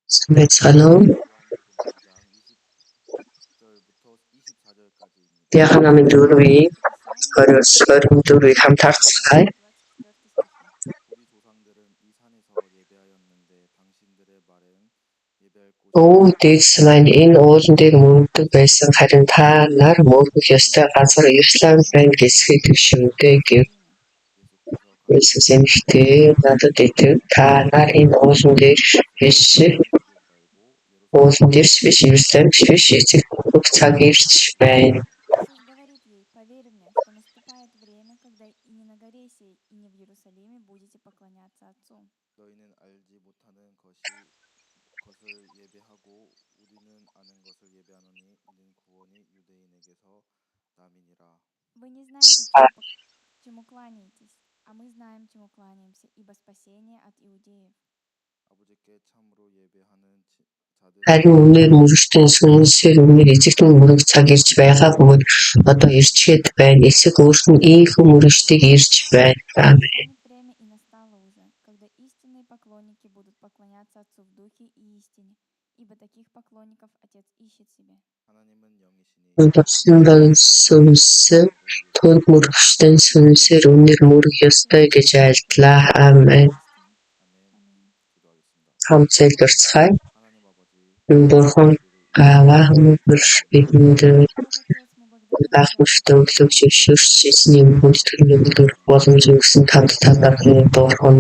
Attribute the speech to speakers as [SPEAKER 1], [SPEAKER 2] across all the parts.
[SPEAKER 1] Санаа Яхан намын дөрвийг 24-ийг хамт харцгаая. Өө дээс маань энэ уулан дээр мөрөгдөг байсан харин та нар мөрөх ёстой газар Иерусалим байна гэсгийг төшөөдөө гэв. Иесус эмэгтэй надад итгэв та нар энэ уулан дээр биш Иерусалим биш эцэг бүх цаг ирж байна.
[SPEAKER 2] Иисус говорит ей: поверь мне, что наступает время, когда и не на горе сей, и не в Иерусалиме будете поклоняться Отцу.
[SPEAKER 3] 너희는 알지 못하는 것을 예배하고 우리는 아는 것을 예배하노니 이는 구원이 유대인에게서 남이니라.
[SPEAKER 2] Вы не знаете, чему кланяетесь, а мы знаем, чему кланяемся, ибо спасение от иудеев.
[SPEAKER 3] 아버지께 참으로 예배하는
[SPEAKER 1] Харин үнээр мөрөгчдийн сүнсээр үнээр эзэгтэн мөрөг цаг ирж байгаа бөгөөд одоо ирчээд байна. Эсэг өөрт нь ийхүү мөрөгчдийг ирж байна. Аамен.
[SPEAKER 2] Время и настало уже, когда истинные поклонники будут поклоняться Отцу в духе и истине, ибо таких поклонников Отец ищет себе.
[SPEAKER 3] 하나님은 영이시니
[SPEAKER 1] Бодсон сүнс тод мөрөгчдийн сүнсээр үнээр мөрөх ёстой гэж айлтлаа. Аамен. Хамт залбирцгаая. Бурхан Аава хамтар бидэнд гахмштай өглөөч шүрч эзний хүндэтгэл өгөх боломж өгсөн танд талархсан Бурхан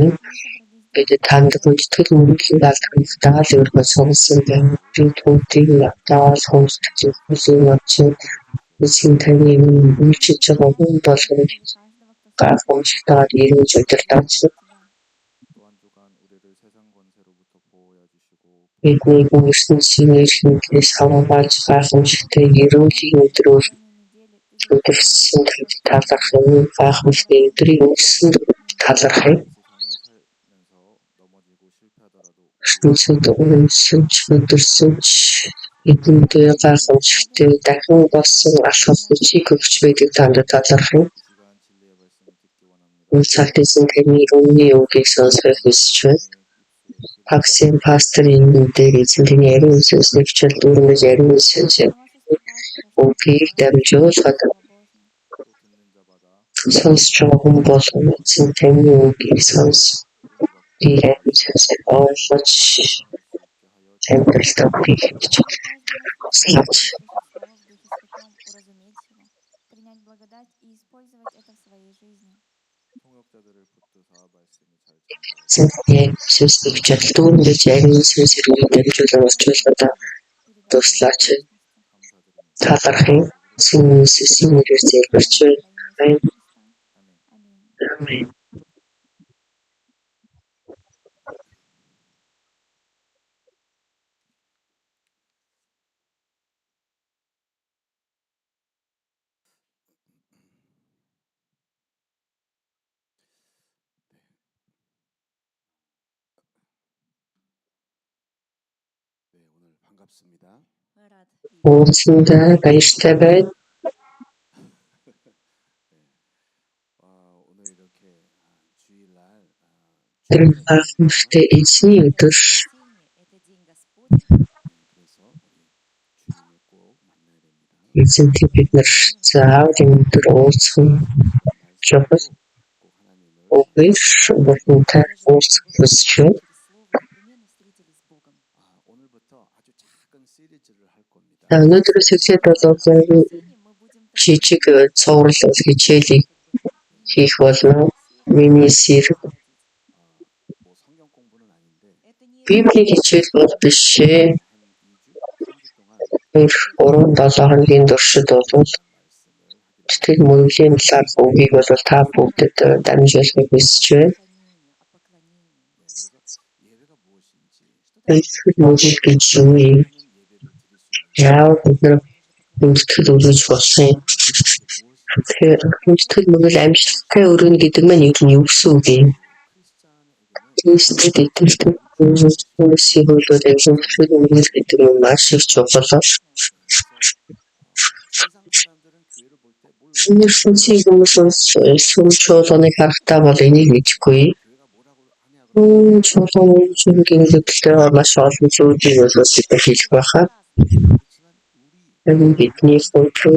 [SPEAKER 1] бид танд хүндэтгэл мөнхийн даалгаврыг даал өргөж сонсон байна. Би түүнийг даал хүндэтгэл хүсэж эзэн таны үйлчилж байгаа хүн болгон гахмштай ирж удирдах
[SPEAKER 3] 또한 우리를 세상 권세로부터 보호해 주시고
[SPEAKER 1] бидний ертөнцийн шинээс хамгаалж гахмштай ерөөлийн өдрөөр өдөрсөн талархын гахмштай өдрийн өссөн талархын
[SPEAKER 3] 세상에 살면서 넘어지고 실패하더라도
[SPEAKER 1] өдөрсөнч эдгээр гахмштай дахин болсон алхах хүчийг өгч байдаг танд талархын
[SPEAKER 3] 시간 진리의 말씀을 듣기 원합니다.
[SPEAKER 1] үнсэлтэйсэн таны өмнөний үгийг сонсох хүсэж байна. Паксын пасторын үгээр эзэн таны ариун сүнс нэгчл дүүрмэж ариун сүнс үгийг дамжуулаад
[SPEAKER 3] 또 듣는 자마다
[SPEAKER 1] сонсож байгаа хүн болгон эзэн таны үгийг сонс. Ариун сүнсээр ойлгож амьдралдаа үгийг хийж туслаач.
[SPEAKER 2] принять благодать и использовать это в своей жизни.
[SPEAKER 3] 통역자들을 붙드사 말씀을 잘 전달하고
[SPEAKER 1] Эзэн сүнс нэгчл дүүрмэж ариун сүнсээр үгийг дамжуулан орчуулгад туслаач.
[SPEAKER 3] 감사드립니다.
[SPEAKER 1] талархын сүнсийн нэрээр залбирч байна. Амен.
[SPEAKER 3] 네, 오늘 반갑습니다.
[SPEAKER 1] Уулзсандаа баяртай байна.
[SPEAKER 3] 오늘 이렇게 주일날
[SPEAKER 1] Тэр гахмштай эзний өдөр
[SPEAKER 3] 그래서 우리 주님을 꼭 만나야 됩니다.
[SPEAKER 1] эзэнтэй бид нар заавал энэ өдөр уулзах чухал.
[SPEAKER 3] 꼭 하나님을
[SPEAKER 1] Үгээр бурхантай уулзах хүсэж байна.
[SPEAKER 3] 오늘부터 아주 작은 시리즈를 할 겁니다.
[SPEAKER 1] Өнөөдрөөс эхлээд бол жижиг цуврал хичээлийг хийх болно. Миний сэр
[SPEAKER 3] 뭐 성경 공부는 아닌데
[SPEAKER 1] Библийн хичээл бол биш ээ.
[SPEAKER 3] 한 2주, 3주 동안
[SPEAKER 1] 3 хоногийн туршид бол
[SPEAKER 3] 말씀을
[SPEAKER 1] тэр мөрөлийн талаар үгийг бол та бүгдэд дамжуулахыг хүсэж байна.
[SPEAKER 3] 예배가 무엇인지
[SPEAKER 1] Эцэг мөрөг гэж юу юм? Яавал бид нар хүндэтгэл өгж болсон юм? Тэгэхээр хүндэтгэл мөрөг амжилттай өргөнө гэдэг маань юу гэсэн үг юм? Krisтэд итгэдэг хүмүүсийн хөлөөр амжилттай өргөнө гэдэг нь маш их чухал.
[SPEAKER 3] 세상 사람들은 교회를 볼 때 뭘
[SPEAKER 1] Шинээр сүнсийг хүмүүс сүнс чуулганыг харахтаа бол энийг мэдэхгүй.
[SPEAKER 3] 교회가 뭐라고 하냐
[SPEAKER 1] чулуун шингээнүүдээр маш олон зүйлийг боловсруулах хэлэх байхаа.
[SPEAKER 3] 그렇지만
[SPEAKER 1] харин бидний өдөр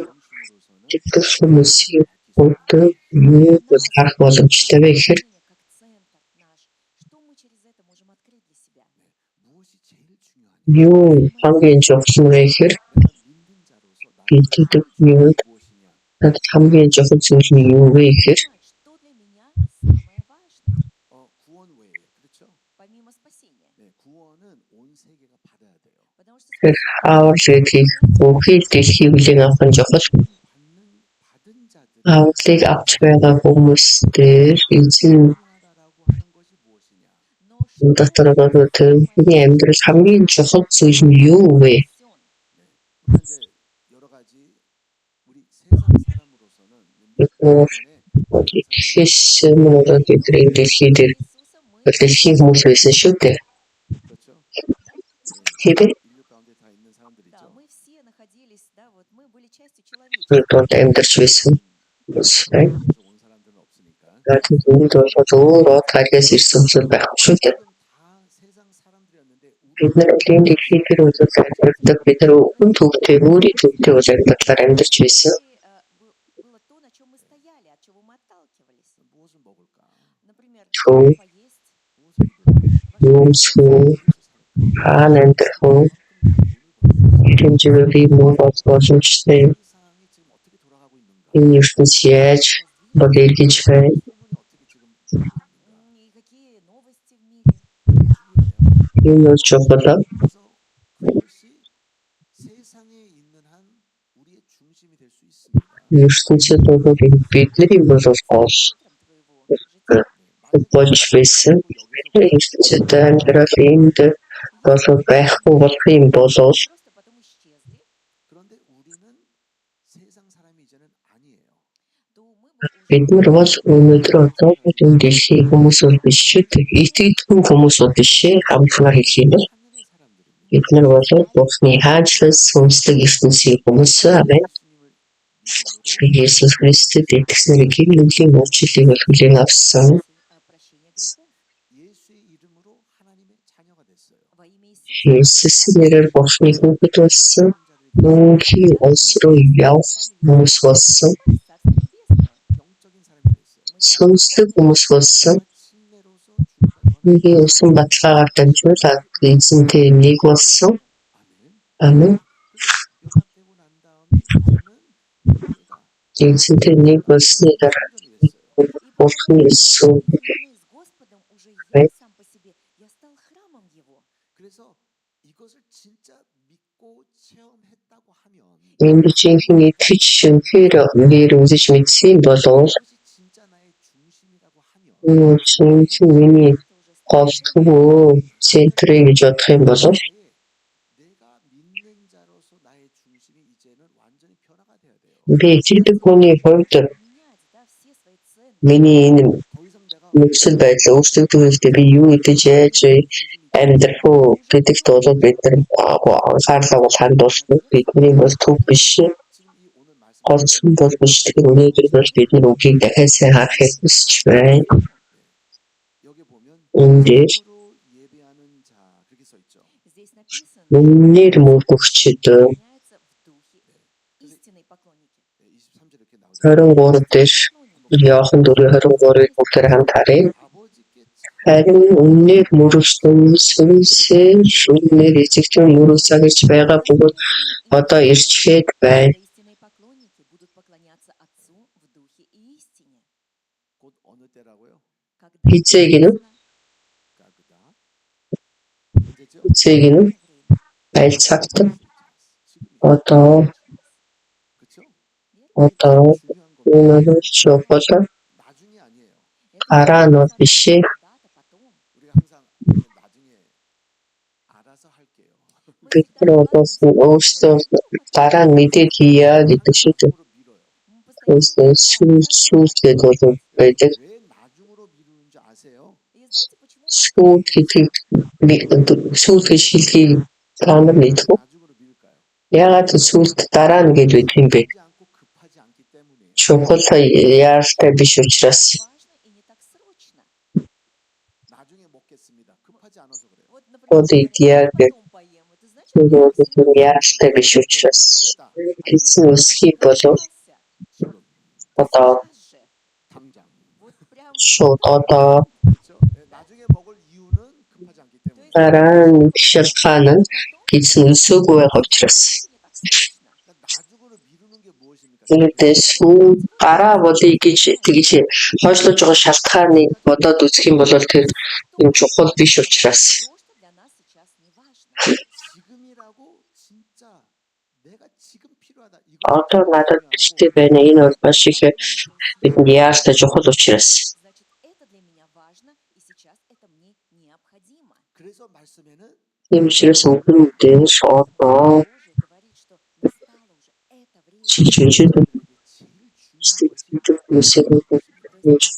[SPEAKER 1] тэтгэл хүмүүсийн өдөр юу гэж харах боломжтой вэ гэхээр
[SPEAKER 3] 무엇이 제일 중요하냐?
[SPEAKER 1] юу хамгийн чухал вэ гэхээр
[SPEAKER 3] 내가 믿는 자로서 나의
[SPEAKER 1] итгэдэг
[SPEAKER 3] 중요한
[SPEAKER 1] юмд
[SPEAKER 3] 것은 무엇이냐?
[SPEAKER 1] надад хамгийн чухал зүйл нь юу вэ гэхээр
[SPEAKER 3] 구원 외에 그렇죠?
[SPEAKER 2] помимо спасения.
[SPEAKER 3] 네, 구원은 온 세계가 받아야 돼요.
[SPEAKER 2] Потому что
[SPEAKER 1] тэр авралыг хийх бүхий дэлхий хүлээн авах нь чухал.
[SPEAKER 3] 받은 자들
[SPEAKER 1] авралыг авч байгаа хүмүүстээр эзэн
[SPEAKER 3] 중요하다라고 하는 것이 무엇이냐?
[SPEAKER 2] но
[SPEAKER 1] дотор байгаа тэрний амьдрал хамгийн чухал зүйл нь юу вэ?
[SPEAKER 3] 우리가 이제 여러 가지 우리 세상 사람으로서는
[SPEAKER 1] 이거 хэс мөрөд бидний дэлхий дээр дэлхийн хүмүүс байсан шүү дээ.
[SPEAKER 3] 그렇죠?
[SPEAKER 1] Хэвээ
[SPEAKER 3] 인류 가운데 다 있는 사람들이죠.
[SPEAKER 2] да, мы все находились, да, вот мы были частью человечества.
[SPEAKER 1] бид амьдарч байсан.
[SPEAKER 3] 그래서 온 사람들은 없으니까.
[SPEAKER 1] Наадмын зөвд болоод өөрөө таргаас ирсэн хүмүүс байхгүй шүү дээ.
[SPEAKER 3] 지금 다 세상 사람들이었는데
[SPEAKER 1] бид нар энэ дэлхий дээр үзэл амьдардаг бид нар хүн төвтэй өөрийн төвтэй бол амьдарчаар амьдарч байсан.
[SPEAKER 2] Было то, на чем мы стояли, от чего мы отталкивались.
[SPEAKER 3] 무엇을 먹을까?
[SPEAKER 2] Например,
[SPEAKER 1] Фу.
[SPEAKER 2] поесть,
[SPEAKER 3] 무엇을
[SPEAKER 1] Юмсгүй хаана амьдрах вэ? хэмжээний мөн боломжтой
[SPEAKER 3] 세상이 지금 어떻게 돌아가고 있는가?
[SPEAKER 1] энэ ертөнц яаж бодож байна?
[SPEAKER 3] 소문이 어떻게 지금 돌고 있는가?
[SPEAKER 2] и какие новости в мире.
[SPEAKER 3] 중요해요.
[SPEAKER 1] Энэ бол чухал.
[SPEAKER 3] 그래서 그것이 세상에 있는 한 우리의 중심이 될 수 있습니다.
[SPEAKER 1] ертөнцид бол бидний бол гол болж байсан. ертөнцид амьдрал энд бол байхгүй болох юм болов.
[SPEAKER 2] Просто потом исчезли,
[SPEAKER 3] 그런데 우리는 세상 사람이 이제는 아니에요.
[SPEAKER 2] то мы бы уже
[SPEAKER 1] бид нар бол өнөөдөр одоо энэ дэлхийн хүмүүс бол биш шүү дээ. Итгэдэггүй хүмүүс бол биш ээ. Хамтлагаар хэлэх юм бол
[SPEAKER 3] 하늘의 사람들입니다.
[SPEAKER 1] бид нар бол Бурхны хаанчлал сүнслэг ертөнцийн хүмүүс амин.
[SPEAKER 3] 예수님을 믿음으로
[SPEAKER 1] Есүс Христэд итгэснээр гэр бүлийн уучлалыг бол хүлээн авсан.
[SPEAKER 2] прощения грехов.
[SPEAKER 3] 예수의 이름으로 하나님의 자녀가 됐어요.
[SPEAKER 2] Во имя Иисуса
[SPEAKER 1] Есүс нэрээр Бурхны хүүхэд болсон. Мөнхийн улс руу явах хүмүүс болсон.
[SPEAKER 2] Царство Небесное.
[SPEAKER 3] 영적인 사람이 됐어요.
[SPEAKER 2] Мы стали
[SPEAKER 1] Сүнслэг хүмүүс болсон.
[SPEAKER 3] 침례로서 주님과
[SPEAKER 1] Үүний усан баталгаагаар дамжуулаад эзэнтэй нэг болсон.
[SPEAKER 3] 아멘.
[SPEAKER 1] Амин.
[SPEAKER 3] 연합되고 난 다음에 이제는
[SPEAKER 1] Эзэнтэй нэг болсны дараа
[SPEAKER 3] 내가 됐어요.
[SPEAKER 1] Бурхны сүм
[SPEAKER 2] соединенный с Господом уже
[SPEAKER 1] Right.
[SPEAKER 2] я сам по себе, я стал храмом Его.
[SPEAKER 3] 그래서 이것을 진짜 믿고 체험했다고 하면
[SPEAKER 1] энд жинхэнэ итгэж шинээр нэр үзэж мэдсэн бол
[SPEAKER 3] 이것이 진짜 나의 중심이라고 하면
[SPEAKER 1] жинхэнэ миний гол төвөө центрэ гэж бодох юм бол
[SPEAKER 3] 내가 믿는 자로서 나의 중심이 이제는 완전히 변화가 돼야 돼요.
[SPEAKER 1] би итгэдэг хүний хувьд
[SPEAKER 2] Менять, да, все свои ценности.
[SPEAKER 1] миний энэ
[SPEAKER 3] 더 이상 내가
[SPEAKER 1] нөхцөл байдал өөрчлөгдөхөд би юу идэж яаж амьдрах уу гэдэгт бол бид нар анхаарлаа хандуулсан. Бидний бол төв биш.
[SPEAKER 3] 지금 이 오늘 말씀
[SPEAKER 1] Гол зүйл бол биш. Тэгэхээр өнөөдөр бол бидний үгийг дахин сайн харахыг хүсэж байна.
[SPEAKER 3] 여기 보면
[SPEAKER 1] энэ дээр
[SPEAKER 3] 으로 예배하는 자 그렇게 써 있죠.
[SPEAKER 2] Здесь написано,
[SPEAKER 1] үнээр мөргөгчд
[SPEAKER 2] меняется в духе истинные поклонники.
[SPEAKER 3] 23절 이렇게 나오죠.
[SPEAKER 1] 23 дээр Иохан 4:23-ыг бүгдээр хамт харъя.
[SPEAKER 3] 아버지께
[SPEAKER 1] Харин үнээр мөрөгчдөн сүнсээр үнээр эзэгтэн мөрөгцөө гэж байгаа бөгөөд одоо ирчээд байна.
[SPEAKER 2] Истинные поклонники будут поклоняться Отцу в духе и истине.
[SPEAKER 3] 곧 어느 때라고요?
[SPEAKER 2] Когда
[SPEAKER 1] Хизээг нь
[SPEAKER 3] 까그다. 언제죠?
[SPEAKER 1] хизээг нь аль цагт
[SPEAKER 3] 지금이.
[SPEAKER 1] одоо
[SPEAKER 3] 그렇죠?
[SPEAKER 1] одоо
[SPEAKER 3] 중요한 겁니다.
[SPEAKER 1] өнөөдөр чухал
[SPEAKER 3] 나중이 아니에요.
[SPEAKER 1] дараа нь бол биш ээ.
[SPEAKER 2] когда-то потом.
[SPEAKER 3] 우리가 항상 나중에 알아서 할게요.
[SPEAKER 1] Бид нар одоо өөрсдөө дараа нь мэдээд хийя гэдэг шиг
[SPEAKER 3] 나중으로 밀어요.
[SPEAKER 1] сүүлдээ бол байдаг.
[SPEAKER 3] 왜 나중으로 미루는 줄 아세요?
[SPEAKER 2] И знаете, почему мы
[SPEAKER 1] Сүүлд гэдэг сүүлд шилхийг таамаг мэдэх үү?
[SPEAKER 3] 나중으로 밀까요?
[SPEAKER 1] Яагаад сүүлд дараа нь гэж үгдэх юм бэ?
[SPEAKER 3] 하지 않고 급하지 않기 때문이에요.
[SPEAKER 1] Чухал яаралтай биш учраас
[SPEAKER 2] важно и не так срочно.
[SPEAKER 3] 나중에 먹겠습니다. 급하지 않아서 그래요.
[SPEAKER 2] Вот, например,
[SPEAKER 1] Бол
[SPEAKER 2] говорят,
[SPEAKER 1] идеаг
[SPEAKER 2] я потом поем. Это значит, я
[SPEAKER 1] зөвлөж
[SPEAKER 2] сегодня не
[SPEAKER 1] яаралтай
[SPEAKER 2] поем.
[SPEAKER 1] биш учраас эзэн
[SPEAKER 2] Вечером я
[SPEAKER 1] өсгий болов
[SPEAKER 2] проголодался.
[SPEAKER 3] 지금
[SPEAKER 1] одоо
[SPEAKER 2] Сейчас же.
[SPEAKER 3] 당장
[SPEAKER 2] Вот прям
[SPEAKER 1] шууд одоо
[SPEAKER 3] 그렇죠? 예, 나중에 먹을 이유는 급하지 않기
[SPEAKER 2] То
[SPEAKER 3] 때문에
[SPEAKER 2] есть
[SPEAKER 1] дараа нь
[SPEAKER 2] потом
[SPEAKER 1] шалтгаан нь
[SPEAKER 2] потом
[SPEAKER 1] эзэн өсөөгүй байгаа учраас
[SPEAKER 2] это не так страшно.
[SPEAKER 3] 그러니까 나중으로 미루는 게 무엇입니까?
[SPEAKER 1] Ингэдээс гараа болъё гэж тэгж хойшлож байгаа шалтгааныг бодоод үзэх юм бол тэр юм чухал биш учраас
[SPEAKER 2] То, что для нас сейчас не важно.
[SPEAKER 3] 지금이라고 진짜 내가 지금 필요하다.
[SPEAKER 1] одоо надад хэрэгтэй байна. Энэ бол маш их бидэнд яаралтай чухал учраас
[SPEAKER 2] Значит, это для меня важно, и сейчас это мне необходимо.
[SPEAKER 3] 그래서 말씀에는
[SPEAKER 1] ийм учраас үгэн дээр одоо
[SPEAKER 2] Божие говорит, что настало уже это время.
[SPEAKER 1] чичээжээд
[SPEAKER 3] 우리에게 제일 중요한 것이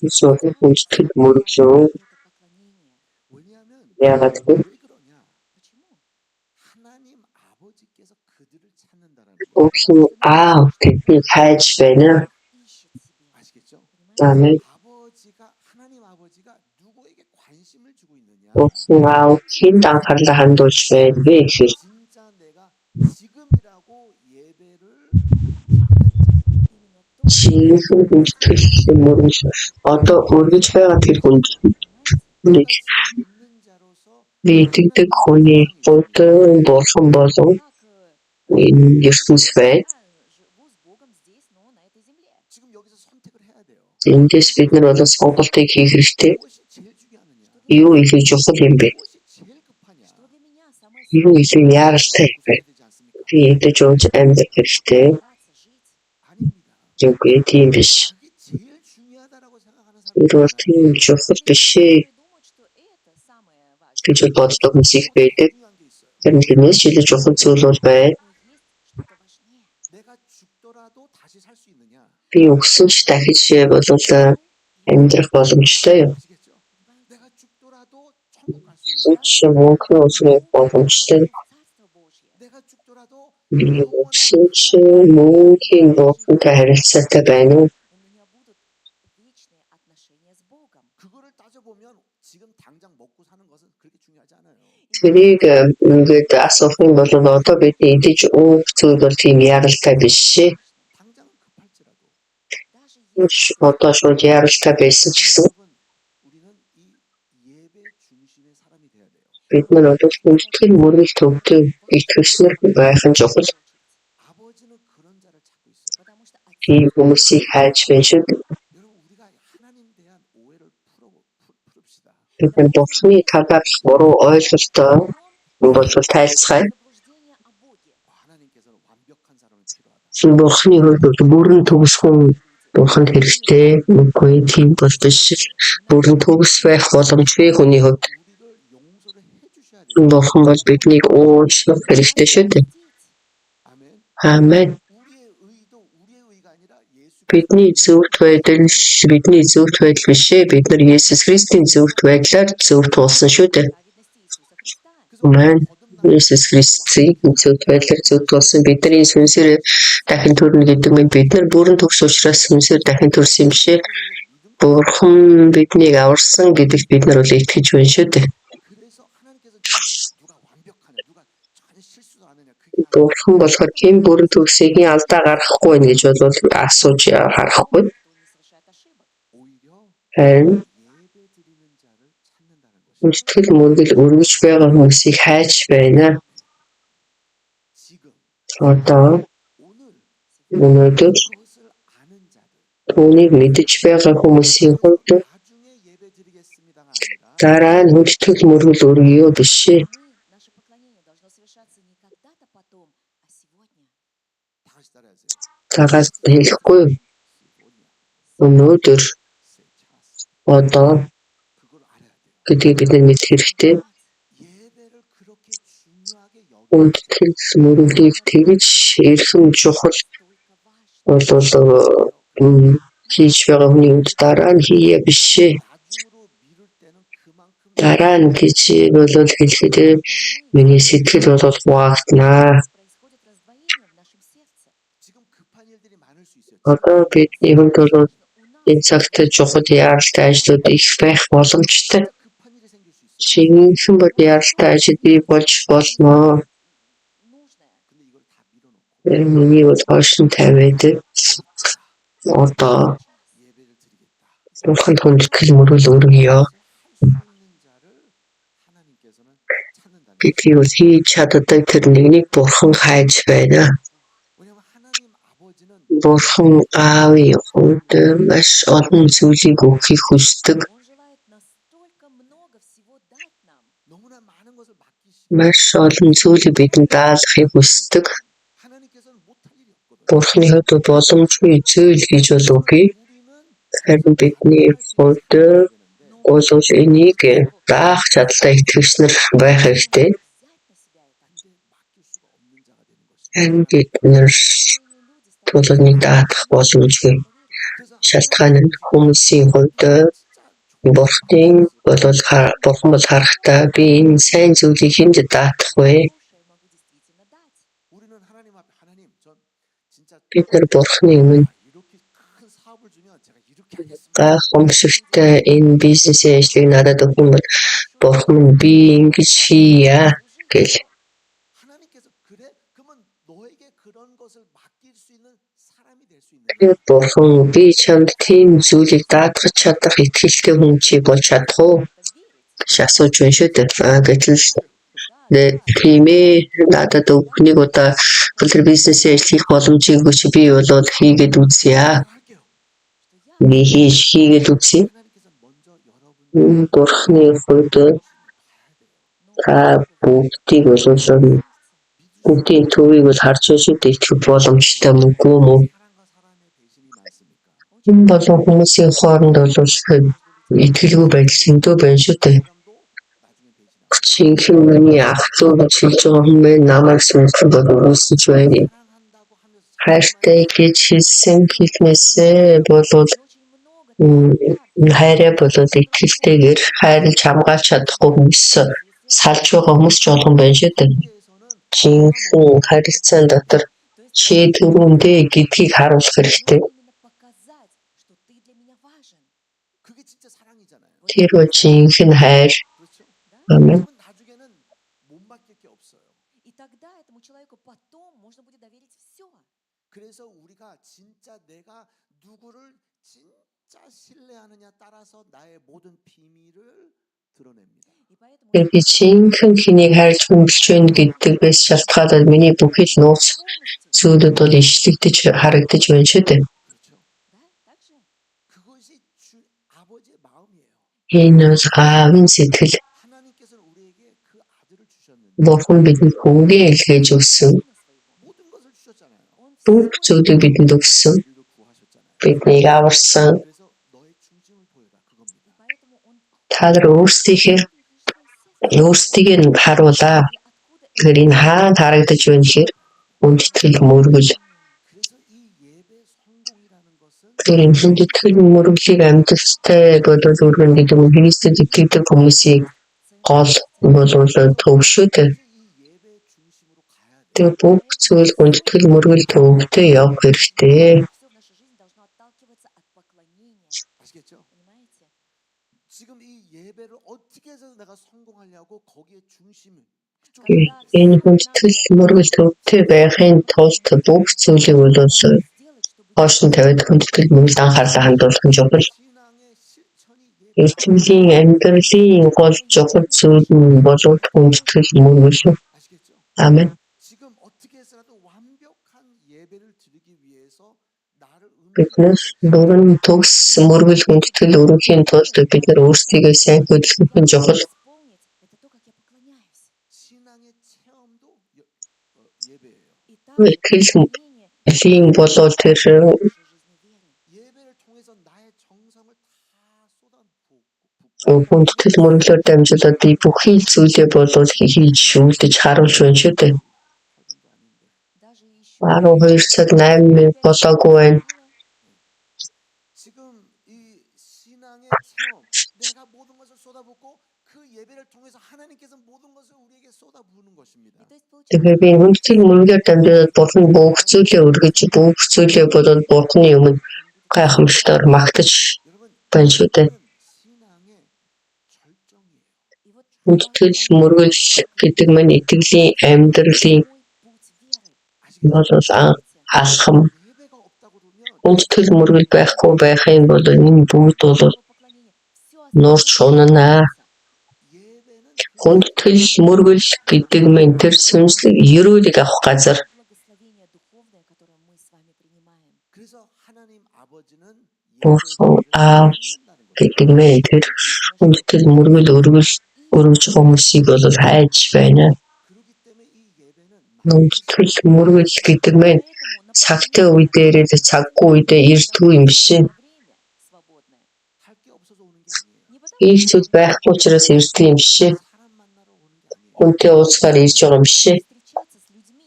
[SPEAKER 1] сэтгэл хүндэтгэл мөрөглөө
[SPEAKER 2] Это поклонение.
[SPEAKER 3] 왜냐하면
[SPEAKER 1] яагаад
[SPEAKER 3] 왜 그러냐?
[SPEAKER 2] Почему?
[SPEAKER 3] 하나님 아버지께서 그들을 찾는다라는 거예요.
[SPEAKER 1] өвхөн аав тэднийг хайж байна.
[SPEAKER 2] Ищет себе.
[SPEAKER 3] 아시겠죠?
[SPEAKER 1] Амен.
[SPEAKER 3] 하나님 아버지가 누구에게 관심을 주고 있느냐?
[SPEAKER 1] Өвхөн аав хүнд анхаарлаа хандуулж байна вэ гэхээр
[SPEAKER 3] 진짜 내가 지금이라고 예배를 드리는 자,
[SPEAKER 2] Именно то,
[SPEAKER 1] жинхэнэ хүндэтгэл мөрөглөө одоо өргөж байгаа тэр хүнд нэг
[SPEAKER 3] 내가 지금 있는 자로서
[SPEAKER 1] мэддэг хүний хувьд бурхан болон
[SPEAKER 2] как
[SPEAKER 1] энэ ертөнц байна.
[SPEAKER 2] я живу с Богом здесь, но на этой земле.
[SPEAKER 3] 지금 여기서 선택을 해야 돼요.
[SPEAKER 1] Эндээс бид нар бол сонголтыг хийх хэрэгтэй.
[SPEAKER 3] 무엇이 제일 중요하느냐?
[SPEAKER 1] Юу илүү чухал юм бэ?
[SPEAKER 3] 무엇이 제일 급하냐?
[SPEAKER 2] Что для меня самое
[SPEAKER 1] Юу илүү яаралтай юм бэ?
[SPEAKER 3] 구속해야 되지 않습니까?
[SPEAKER 1] Би ядаж ууж амьдрах хэрэгтэй.
[SPEAKER 2] стараться жить?
[SPEAKER 3] 아닙니다.
[SPEAKER 1] Үгүй тийм биш.
[SPEAKER 3] 그게 제일 중요하다라고 생각하는
[SPEAKER 1] Тэр бол
[SPEAKER 3] 사람이
[SPEAKER 1] тийм чухал биш ээ
[SPEAKER 2] Думают, что это самое важное.
[SPEAKER 1] гэж боддог хүмүүс их байдаг.
[SPEAKER 3] 중요한 게 있어요.
[SPEAKER 1] Харин тэрнээс ч илүү чухал зүйл бол байна.
[SPEAKER 2] Но есть что-то важнее.
[SPEAKER 3] 내가 죽더라도 다시 살 수 있느냐?
[SPEAKER 1] Би өгсөн ч дахиж бол амьдрах боломжтой юм.
[SPEAKER 3] 아시겠죠? 내가 죽더라도 천국 갈 수
[SPEAKER 1] Өгсөн
[SPEAKER 3] 있느냐?
[SPEAKER 1] ч мөнхөн өсгөх боломжтой.
[SPEAKER 2] Царство Божье.
[SPEAKER 3] 내가 죽더라도
[SPEAKER 1] Би өгсөн ч мөнхийн бурхантай харилцаатай байна уу?
[SPEAKER 2] У меня будут вечные отношения с Богом.
[SPEAKER 3] 그거를 따져보면 지금 당장 먹고 사는 것은 그렇게 중요하지 않아요.
[SPEAKER 1] Тэрийг ингээд асуух юм бол одоо бидний идэж уух зүйл бол тийм яралтай биш шээ.
[SPEAKER 3] 당장은 급할지라도
[SPEAKER 1] Одоо шууд яралтай байсан ч гэсэн
[SPEAKER 3] 여러분, 우리는 이 예배 중심의 사람이 돼야 돼요.
[SPEAKER 1] бид нар одоо хүндэтгэл мөрөл төвтэй итгэгчнэр байх нь чухал.
[SPEAKER 3] 아버지는 그런 자를 찾고 있어요.
[SPEAKER 2] Потому что
[SPEAKER 1] Тийм хүмүүсийг хайж байна шүү дээ.
[SPEAKER 3] 여러분 우리가 하나님에 대한 오해를 풀읍시다.
[SPEAKER 1] Бид нар бурхны талаар буруу ойлголтоо бол тайлцгаая.
[SPEAKER 2] заблуждение о Боге.
[SPEAKER 3] 하나님께서는 완벽한 사람을 필요하다.
[SPEAKER 1] Бурхны хувьд бүрэн төгс хүн бурханд хэрэгтэй. Үгүй тийм бол биш. Бүрэн төгс байх боломжгүй хүний хувьд
[SPEAKER 3] 우리를 용서를 해주셔야 돼요.
[SPEAKER 1] бурхан бол биднийг уучлах хэрэгтэй шүү дээ.
[SPEAKER 3] 아멘.
[SPEAKER 1] Аамен.
[SPEAKER 3] 우리의 의도 우리의 의가 아니라 예수
[SPEAKER 1] Бидний зөвхт байдал биш ээ. Бид нар Есүс Христийн зөвхт байдлаар зөв туулсан шүү дээ.
[SPEAKER 2] Праведности Иисуса Христа.
[SPEAKER 1] Аамен. Есүс Христийн зөвхт байдлаар зөв туулсан бидний сүнсээр дахин төрнө гэдэг нь бид нар бүрэн төгс учраас сүнсээр дахин төрсөн юм шээ. Бурхан биднийг аварсан гэдэгт бид нар бол итгэж байна шүү дээ.
[SPEAKER 3] 그래서 하나님께서 누가 완벽하냐 누가 전혀 실수도 안 하냐 그게
[SPEAKER 1] Бурхан болохоор хэн бүрэн төгсийг алдаа гаргахгүй байна гэж бол асууж харахгүй.
[SPEAKER 2] Кто не совершает ошибок.
[SPEAKER 3] 오히려
[SPEAKER 1] Харин
[SPEAKER 3] 예배 드리는 자를 찾는다는 것이
[SPEAKER 1] хүндэтгэл мөргөл өргөж байгаа хүмүүсийг хайж байна.
[SPEAKER 3] 지금
[SPEAKER 1] Одоо
[SPEAKER 3] 오늘
[SPEAKER 1] өнөөдөр
[SPEAKER 3] 그것을 아는 자들
[SPEAKER 1] түүнийг мэдж байгаа хүмүүсийн хувьд
[SPEAKER 3] 나중에 예배 드리겠습니다가 아니라
[SPEAKER 1] дараа нь хүндэтгэл мөргөл өргөё биш ээ.
[SPEAKER 2] Наше поклонение должно совершаться не когда-то потом, а сегодня.
[SPEAKER 3] 다 같이 따라하세요.
[SPEAKER 1] Цагаас хэлэхгүй юу?
[SPEAKER 3] сегодня
[SPEAKER 1] Өнөөдөр
[SPEAKER 3] сейчас
[SPEAKER 1] одоо
[SPEAKER 3] 그걸 알아야 돼요.
[SPEAKER 1] гэдгийг бид нар мэдэх хэрэгтэй.
[SPEAKER 3] 예배를 그렇게 중요하게 여기는
[SPEAKER 1] Хүндэтгэл мөргөлийг тэгж эрхэм чухал
[SPEAKER 2] Столько важно.
[SPEAKER 1] бол хийж байгаа хүний үед дараа нь хийе биш ээ.
[SPEAKER 3] 나중으로 미룰 때는 그만큼
[SPEAKER 1] Дараа нь гэж бол хэлэхэд миний сэтгэл бол хуваагдана.
[SPEAKER 2] Происходит раздвоение в нашем сердце.
[SPEAKER 3] 지금 급한 일들이 많을 수 있어요.
[SPEAKER 1] Одоо бидний хувьд бол
[SPEAKER 2] У нас
[SPEAKER 1] энэ цагт чухал яаралтай ажлууд их байх боломжтой.
[SPEAKER 3] 급한 일이 생길 수 있어요.
[SPEAKER 1] Жинхэнэ бол яралтай ажил бий болж болно.
[SPEAKER 3] 근데 이걸 다 밀어놓고
[SPEAKER 1] Миний бол хойшин тавиад одоо
[SPEAKER 3] 예배를 드리겠다.
[SPEAKER 1] Бурханд хүндэтгэл мөргөл өргөё.
[SPEAKER 3] 할수 있는 자를 하나님께서는 찾는다는 거죠.
[SPEAKER 1] Бидний бол хийж чаддаг тэр нэгнийг Бурхан хайж байна.
[SPEAKER 3] 왜냐하면 하나님 아버지는
[SPEAKER 1] Бурхан аавын хувьд маш олон зүйлийг өгөхийг хүсдэг.
[SPEAKER 4] Он желает настолько много всего дать нам.
[SPEAKER 3] 너무나 많은 것을 맡기시고
[SPEAKER 1] Маш олон зүйлийг бидэнд даалгахыг хүсдэг.
[SPEAKER 3] 하나님께서는 못할 일이 없거든요.
[SPEAKER 1] Бурханы хувьд боломжгүй зүйл гэж бол үгүй.
[SPEAKER 3] 우리는
[SPEAKER 1] Харин бидний хувьд
[SPEAKER 3] 되는데
[SPEAKER 1] бол энийг даах чадлаа итгэгч нар байх хэрэгтэй.
[SPEAKER 4] Взять на себя это.
[SPEAKER 3] 근데 맡길 수가 없는 자가 되는 것입니다.
[SPEAKER 1] Харин бид нар тулгыг даах боломжгүй.
[SPEAKER 3] 그래서
[SPEAKER 1] Шалтгаан нь хүмүүсийн хувьд Бурханы Бурхан бол харахтаа би энэ сайн зүйлийг хинж даах вэ?
[SPEAKER 4] Хорошее могу действительно дать.
[SPEAKER 3] 우리는 하나님 앞에 하나님 전 진짜
[SPEAKER 1] Бид нар Бурханы өмнө
[SPEAKER 3] 이렇게 큰 사업을 주면 제가 이렇게 하겠습니다.
[SPEAKER 1] гайхамшигтай энэ бизнесийн ажлыг надад өгөх юм бол Бурхан минь би ингэж хийя гэл.
[SPEAKER 3] 하나님께서 그래? 그러면 너에게 그런 것을 맡길 수 있는 사람이 될 수 있는
[SPEAKER 1] Тэгээд Бурхан би чамд тийм зүйлийг даатгах чадах итгэлтэй хүн чи болж чадах уу? гэж асууж байна шүү дээ. Гэтэл тийм ээ надад өөхнийг удаа тэр бизнесийн ажлыг боломжийг өгч би бол хийгээд үзье.
[SPEAKER 3] 할게요.
[SPEAKER 1] Би хийгээд үзье.
[SPEAKER 3] 하나님께서 먼저 여러분
[SPEAKER 1] Бурханы хувьд та бүгдийг бол бүгдийн төвийг бол харж байна шүү дээ. Итгэх боломжтой мөнгөө мөн.
[SPEAKER 3] 사람과 사람의 배신이 많습니까?
[SPEAKER 1] Энэ болон хүмүүсийн хооронд бол итгэлгүй байдал зөндөө байна шүү дээ.
[SPEAKER 3] 사람도 나중에 배신하고
[SPEAKER 1] Жинхэнэ миний ах дүү гэж хэлж байгаа хүн маань намайг сүнслэн болов үүсэж байна.
[SPEAKER 3] 사랑한다고 하면서
[SPEAKER 1] Хайртай гэж хэлсэн хэлнээсээ бол
[SPEAKER 4] Очень много
[SPEAKER 1] хайраа бол итгэлтэйгээр хайрлаж хамгаалж чадахгүй хүмүүс салж байгаа хүмүүс ч олон байна шүү дээ.
[SPEAKER 3] 세계에서는
[SPEAKER 1] Жинхэнэ харилцаан дотор чи түрүүндээ гэдгийг харуулах хэрэгтэй.
[SPEAKER 4] именно показать, что ты для меня важен.
[SPEAKER 3] 그게 진짜 사랑이잖아요.
[SPEAKER 1] Тэр бол жинхэнэ хайр.
[SPEAKER 3] 그렇죠?
[SPEAKER 4] Да?
[SPEAKER 1] Амен.
[SPEAKER 3] 그러면 나중에는 못 맡길 게 없어요.
[SPEAKER 4] И тогда этому человеку потом можно будет доверить все.
[SPEAKER 3] 그래서 우리가 진짜 내가 누구를 진짜 신뢰하느냐 따라서 나의 모든 비밀을 드러냅니다.
[SPEAKER 4] И поэтому
[SPEAKER 1] Тэр би жинхэнэ хэнийг хайрлж хүндэлж байна гэдгээс шалтгаалаад миний бүхэл нууц
[SPEAKER 4] полностью,
[SPEAKER 1] зүйлүүд бол ишлэгдэж харагдаж байна шүү дээ.
[SPEAKER 3] 그렇죠?
[SPEAKER 4] да, так же.
[SPEAKER 3] 그것이 주 아버지의 마음이에요.
[SPEAKER 1] Энэ бол аавын сэтгэл.
[SPEAKER 3] 하나님께서는 우리에게 그 아들을 주셨는데
[SPEAKER 1] Бурхан бидэнд хүүгээ илгээж өгсөн.
[SPEAKER 4] Сына своего.
[SPEAKER 3] 모든 것을 주셨잖아요.
[SPEAKER 4] Он
[SPEAKER 1] Бүх
[SPEAKER 4] всё
[SPEAKER 1] зүйлийг бидэнд өгсөн.
[SPEAKER 3] 우리를 구하셨잖아요.
[SPEAKER 1] Биднийг аварсан.
[SPEAKER 3] 그래서 너의 중심을 보여라
[SPEAKER 4] И
[SPEAKER 3] 그겁니다.
[SPEAKER 4] поэтому он
[SPEAKER 1] Та нар өөрсдийгөө нь харуулаа.
[SPEAKER 4] и откуда
[SPEAKER 1] Тэгэхээр энэ хаана харагдаж байна гэхээр хүндэтгэл мөргөл.
[SPEAKER 3] 그래서 이 예배 성공이라는 것은
[SPEAKER 1] Тэр энэ хүндэтгэл мөргөлийг амьдралтай бодол өргөн гэдэг нь Христэд итгэдэг хүмүүсийн гол бол төв шүү дээ.
[SPEAKER 3] 이 예배 중심으로 가야 돼.
[SPEAKER 1] Тэр бүх зүйл хүндэтгэл мөргөл төвөгтэй явах хэрэгтэй.
[SPEAKER 4] все в нашей жизни должно отталкиваться от поклонения.
[SPEAKER 3] 아시겠죠?
[SPEAKER 4] Понимаете?
[SPEAKER 3] 지금 이 예배를 어떻게 해서 내가 성공하려고 거기에 중심을 그쪽
[SPEAKER 1] Энэ хүндэтгэл мөргөл төвөгтэй байхын тулд бүх зүйлийг бол
[SPEAKER 4] сделать, чтобы
[SPEAKER 1] хоош нь тавиад хүндэтгэл мөргөлд анхаарлаа хандуулах нь чухал.
[SPEAKER 3] 신앙의 실천이 예배
[SPEAKER 1] Итгэлийн амьдралын гол чухал зүйл нь бол хүндэтгэл мөргөл.
[SPEAKER 3] 아시겠죠?
[SPEAKER 1] Амен.
[SPEAKER 3] 지금 어떻게 해서라도 완벽한 예배를 드리기 위해서 나를
[SPEAKER 1] Биднес бүрэн төгс мөргөл хүндэтгэл өргөхийн тулд бид нар өөрсдийгөө сайн хөдөлгөх нь чухал.
[SPEAKER 4] исполнить, это то, как я поклоняюсь.
[SPEAKER 3] 신앙의 체험도 예배예요.
[SPEAKER 4] И также
[SPEAKER 1] Итгэл
[SPEAKER 4] поклонение
[SPEAKER 1] лийн болоо тэр
[SPEAKER 4] нашей жизни веры.
[SPEAKER 3] 예배를 통해서 나의 정성을 다 쏟아붓고
[SPEAKER 1] хүндэтгэл мөргөлөөр дамжуулаад би бүхий зүйлээ бол хийж үлдэж харуулж байна шүү дээ.
[SPEAKER 3] 8분도 아닌데
[SPEAKER 4] Даже еще
[SPEAKER 1] 12 цаг 8 минут болоогүй байна.
[SPEAKER 3] 지금 이 신앙의 체험 내가 모든 것을 쏟아붓고 그 예배를 통해서 하나님께서 모든 것을 우리에게 쏟아부으는 것입니다.
[SPEAKER 4] И то есть получается,
[SPEAKER 1] Тэгэхээр би хүндэтгэл мөргөлөөр дамжуулаад Бурхан бүх зүйлээ өргөж бүх зүйлээ болоод Бурханы өмнө гайхамшигтайгаар магтаж
[SPEAKER 3] 여러분
[SPEAKER 1] байна шүү дээ.
[SPEAKER 3] 이거는 신앙의 절정이에요.
[SPEAKER 4] и вот
[SPEAKER 1] Хүндэтгэл мөргөл гэдэг маань итгэлийн амьдралын бол алхам.
[SPEAKER 3] 예배가 없다고 그러면
[SPEAKER 1] Хүндэтгэл мөргөл байхгүй байхын бол энэ бүгд бол нурч унана.
[SPEAKER 3] 예배는
[SPEAKER 1] Хүндэтгэл мөргөл гэдэг маань тэр сүнслэг ерөөлийг авах газар.
[SPEAKER 4] благословение духовное, которое мы с вами принимаем.
[SPEAKER 3] 그래서 하나님 아버지는
[SPEAKER 1] Бурхан
[SPEAKER 3] 예배를
[SPEAKER 1] аав
[SPEAKER 3] 받는다는 거예요.
[SPEAKER 1] гэдэг маань тэр хүндэтгэл мөргөл өргөж хүмүүсийг бол хайж байна.
[SPEAKER 3] 그렇기 때문에 이 예배는
[SPEAKER 1] Хүндэтгэл мөргөл гэдэг маань цагтай үе дээрээ цаггүй үедээ ирдгүй юм биш.
[SPEAKER 4] Время свободное.
[SPEAKER 3] 할 게 없어서 오는 게 아니에요.
[SPEAKER 1] Их зүйл байхгүй учраас ирдэг юм биш.
[SPEAKER 3] 사람 만나러 오는 게 아니에요.
[SPEAKER 1] Хүнтэй уулзахаар ирж байгаа юм биш.
[SPEAKER 4] Встречаться с людьми.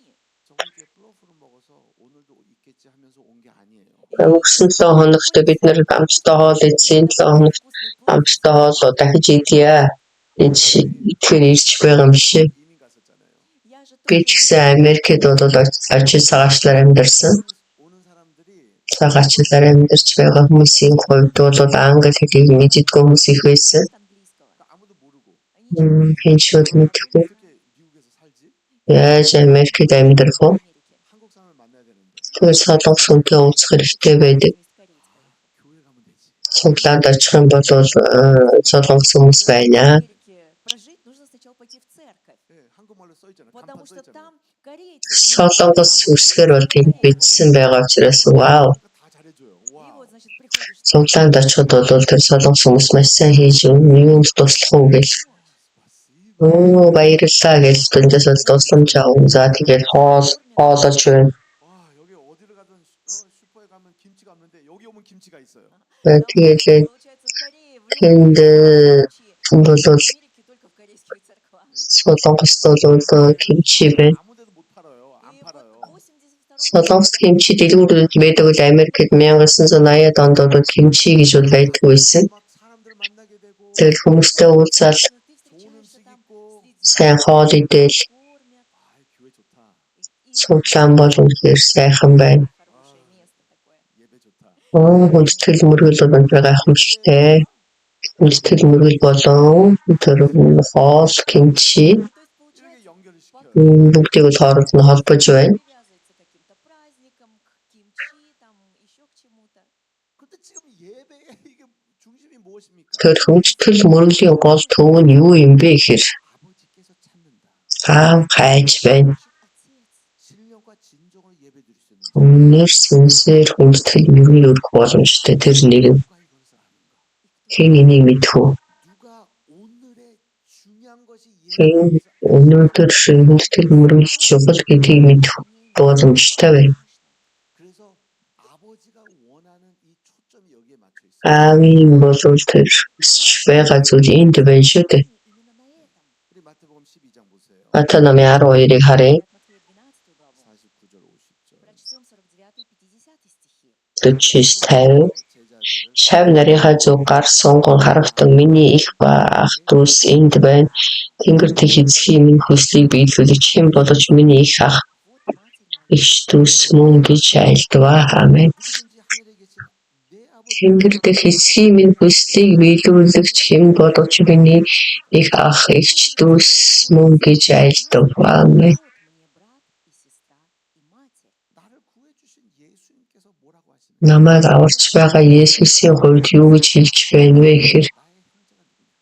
[SPEAKER 3] 저번 주에 플로프를 먹어서 오늘도 있겠지 하면서 온 게 아니에요.
[SPEAKER 1] Өнгөрсөн 7 хоногт бид нэр амттай хоол эзэн 7 хоногт амттай хоол дахиж идье. Энд итгэр ирж байгаа юм биш.
[SPEAKER 3] 이민 갔었잖아요.
[SPEAKER 4] Я же
[SPEAKER 1] Би ч гэсэн Америкт бол ажил цагаачлаар амьдарсан.
[SPEAKER 3] 오는 사람들이
[SPEAKER 1] Цагаачлаар амьдарч байгаа хүмүүсийн хувьд бол англи хэлийг мэддэггүй хүмүүс их байсан.
[SPEAKER 4] английского.
[SPEAKER 3] 아무도 모르고
[SPEAKER 1] Хин шууд мэдхгүй.
[SPEAKER 3] 어떻게 미국에서 살지?
[SPEAKER 1] Яаж Америкт амьдрах вэ?
[SPEAKER 3] 한국 사람을 만나야 되는데
[SPEAKER 1] Тэр солонгос хүнтэй уулзах хэрэгтэй байдаг.
[SPEAKER 3] 교회 가면 되지.
[SPEAKER 1] Цуглаанд очих юм бол солонгос хүмүүс байна.
[SPEAKER 4] В Америке прожить нужно сначала пойти в церковь.
[SPEAKER 3] 예, 한국말로 써 있잖아요.
[SPEAKER 4] Потому
[SPEAKER 3] 간판 써
[SPEAKER 4] что
[SPEAKER 3] 있잖아요.
[SPEAKER 4] там корейцы.
[SPEAKER 1] Солонгос үсгээр бол тийм бичсэн байгаа учраас вау.
[SPEAKER 3] 다 잘해줘요.
[SPEAKER 4] И
[SPEAKER 3] 와.
[SPEAKER 4] вот, значит, приходишь.
[SPEAKER 1] Цуглаанд очиход бол тэр солонгос хүмүүс маш сайн хийж юунд туслах уу гэж баярлалаа гэж дүндээс бол тусламж авах. За тэгээд хоолож байна.
[SPEAKER 3] 와, 여기 어디를 가든 슈퍼에 가면 김치가 없는데 여기 오면 김치가 있어요.
[SPEAKER 1] Тэгээд
[SPEAKER 4] Получается, в Корее, в
[SPEAKER 1] тэнд бол
[SPEAKER 4] в Америке только в корейских церквах.
[SPEAKER 1] солонгост бол кимчи байна.
[SPEAKER 3] 아무 데도 못 팔아요. 안
[SPEAKER 4] И
[SPEAKER 3] 팔아요.
[SPEAKER 4] вот 82
[SPEAKER 1] Солонгос кимчи дэлгүүрүүд байдаг бол Америкт 1980-ад онд бол кимчи гэж бол байдаг байсан.
[SPEAKER 3] 막 사람들 만나게 되고
[SPEAKER 1] Тэгэл хүмүүстэй уулзаал
[SPEAKER 4] ты
[SPEAKER 3] 좋은
[SPEAKER 4] встречаешься
[SPEAKER 3] 음식
[SPEAKER 4] там
[SPEAKER 3] 있고
[SPEAKER 4] с
[SPEAKER 1] сайн хоол идэл
[SPEAKER 4] кормят.
[SPEAKER 3] 아, 교회 좋다.
[SPEAKER 4] И
[SPEAKER 1] суглаан бол үнэхээр сайхан байна.
[SPEAKER 4] хорошее место такое.
[SPEAKER 3] 예배 좋다.
[SPEAKER 1] Хүндэтгэл мөргөл бол гайхамшигтай. Хүндэтгэл мөргөл болон тэр хоол кимчи
[SPEAKER 4] То есть, получается,
[SPEAKER 3] 이렇게 연결을 시켜요.
[SPEAKER 1] бүгдийг бол хооронд нь холбож байна.
[SPEAKER 4] привязывается к каким-то праздникам, к кимчи, там еще к чему-то.
[SPEAKER 3] 근데 지금 예배의 이게 중심이 무엇입니까?
[SPEAKER 1] Тэр хүндэтгэл мөргөлийн гол төв нь юу юм бэ гэхээр
[SPEAKER 3] 아버지께서 찾는다.
[SPEAKER 1] аав хайж байна.
[SPEAKER 4] Ищет отец.
[SPEAKER 3] 신령과 진정으로 예배드릴 수 있는 자.
[SPEAKER 1] Үнээр сүнсээр хүндэтгэл мөргөл өргөх боломжтой. Тэр нэг нь
[SPEAKER 3] 누가 이것을 아는가?
[SPEAKER 1] хэн энийг мэдэх вэ?
[SPEAKER 3] 누가 오늘의 중요한 것이
[SPEAKER 1] Хэн
[SPEAKER 3] 예배를
[SPEAKER 1] өнөөдөр хүндэтгэл мөргөл чухал гэдгийг мэдэх боломжтой байна.
[SPEAKER 3] 그래서 아버지가 원하는 이 초점이 여기에 맞춰 있어요.
[SPEAKER 1] Аавын болвол тэр хүсэж байгаа зүйл энд байна шүү дээ.
[SPEAKER 4] Именно на этом.
[SPEAKER 3] 우리 마태복음 12장 보세요.
[SPEAKER 1] Матай номын 12-ыг харъя.
[SPEAKER 4] Матфея 12 главу.
[SPEAKER 3] 49절 50절.
[SPEAKER 4] Прочтем 49-50 стихи.
[SPEAKER 1] 49-50
[SPEAKER 3] 제자들을
[SPEAKER 1] Шав нарийнхаа зүг гар сунган харагдан миний их ба ах дүүс энд байна. Тэнгэр дэх эзхийн минь хүслийг биелүүлж хэн болож миний их ах
[SPEAKER 4] Вот матерь моя.
[SPEAKER 1] их дүүс мөн гэж айлдваа. Аамен.
[SPEAKER 3] 누구든지 하늘에 계신 내 아버지
[SPEAKER 1] Тэнгэр дэх эзхийн минь хүслийг биелүүлж хэн болож миний их ах их дүүс мөн гэж айлдваа. Аамен.
[SPEAKER 4] Вот мне брат и сестра и матерь.
[SPEAKER 3] 나를 구해 주신 예수님께서 뭐라고 하시는가?
[SPEAKER 1] Намайг аварч байгаа Есүсийн хувьд юу гэж хэлж байна вэ гэхээр
[SPEAKER 3] 나의 형제가 누구냐?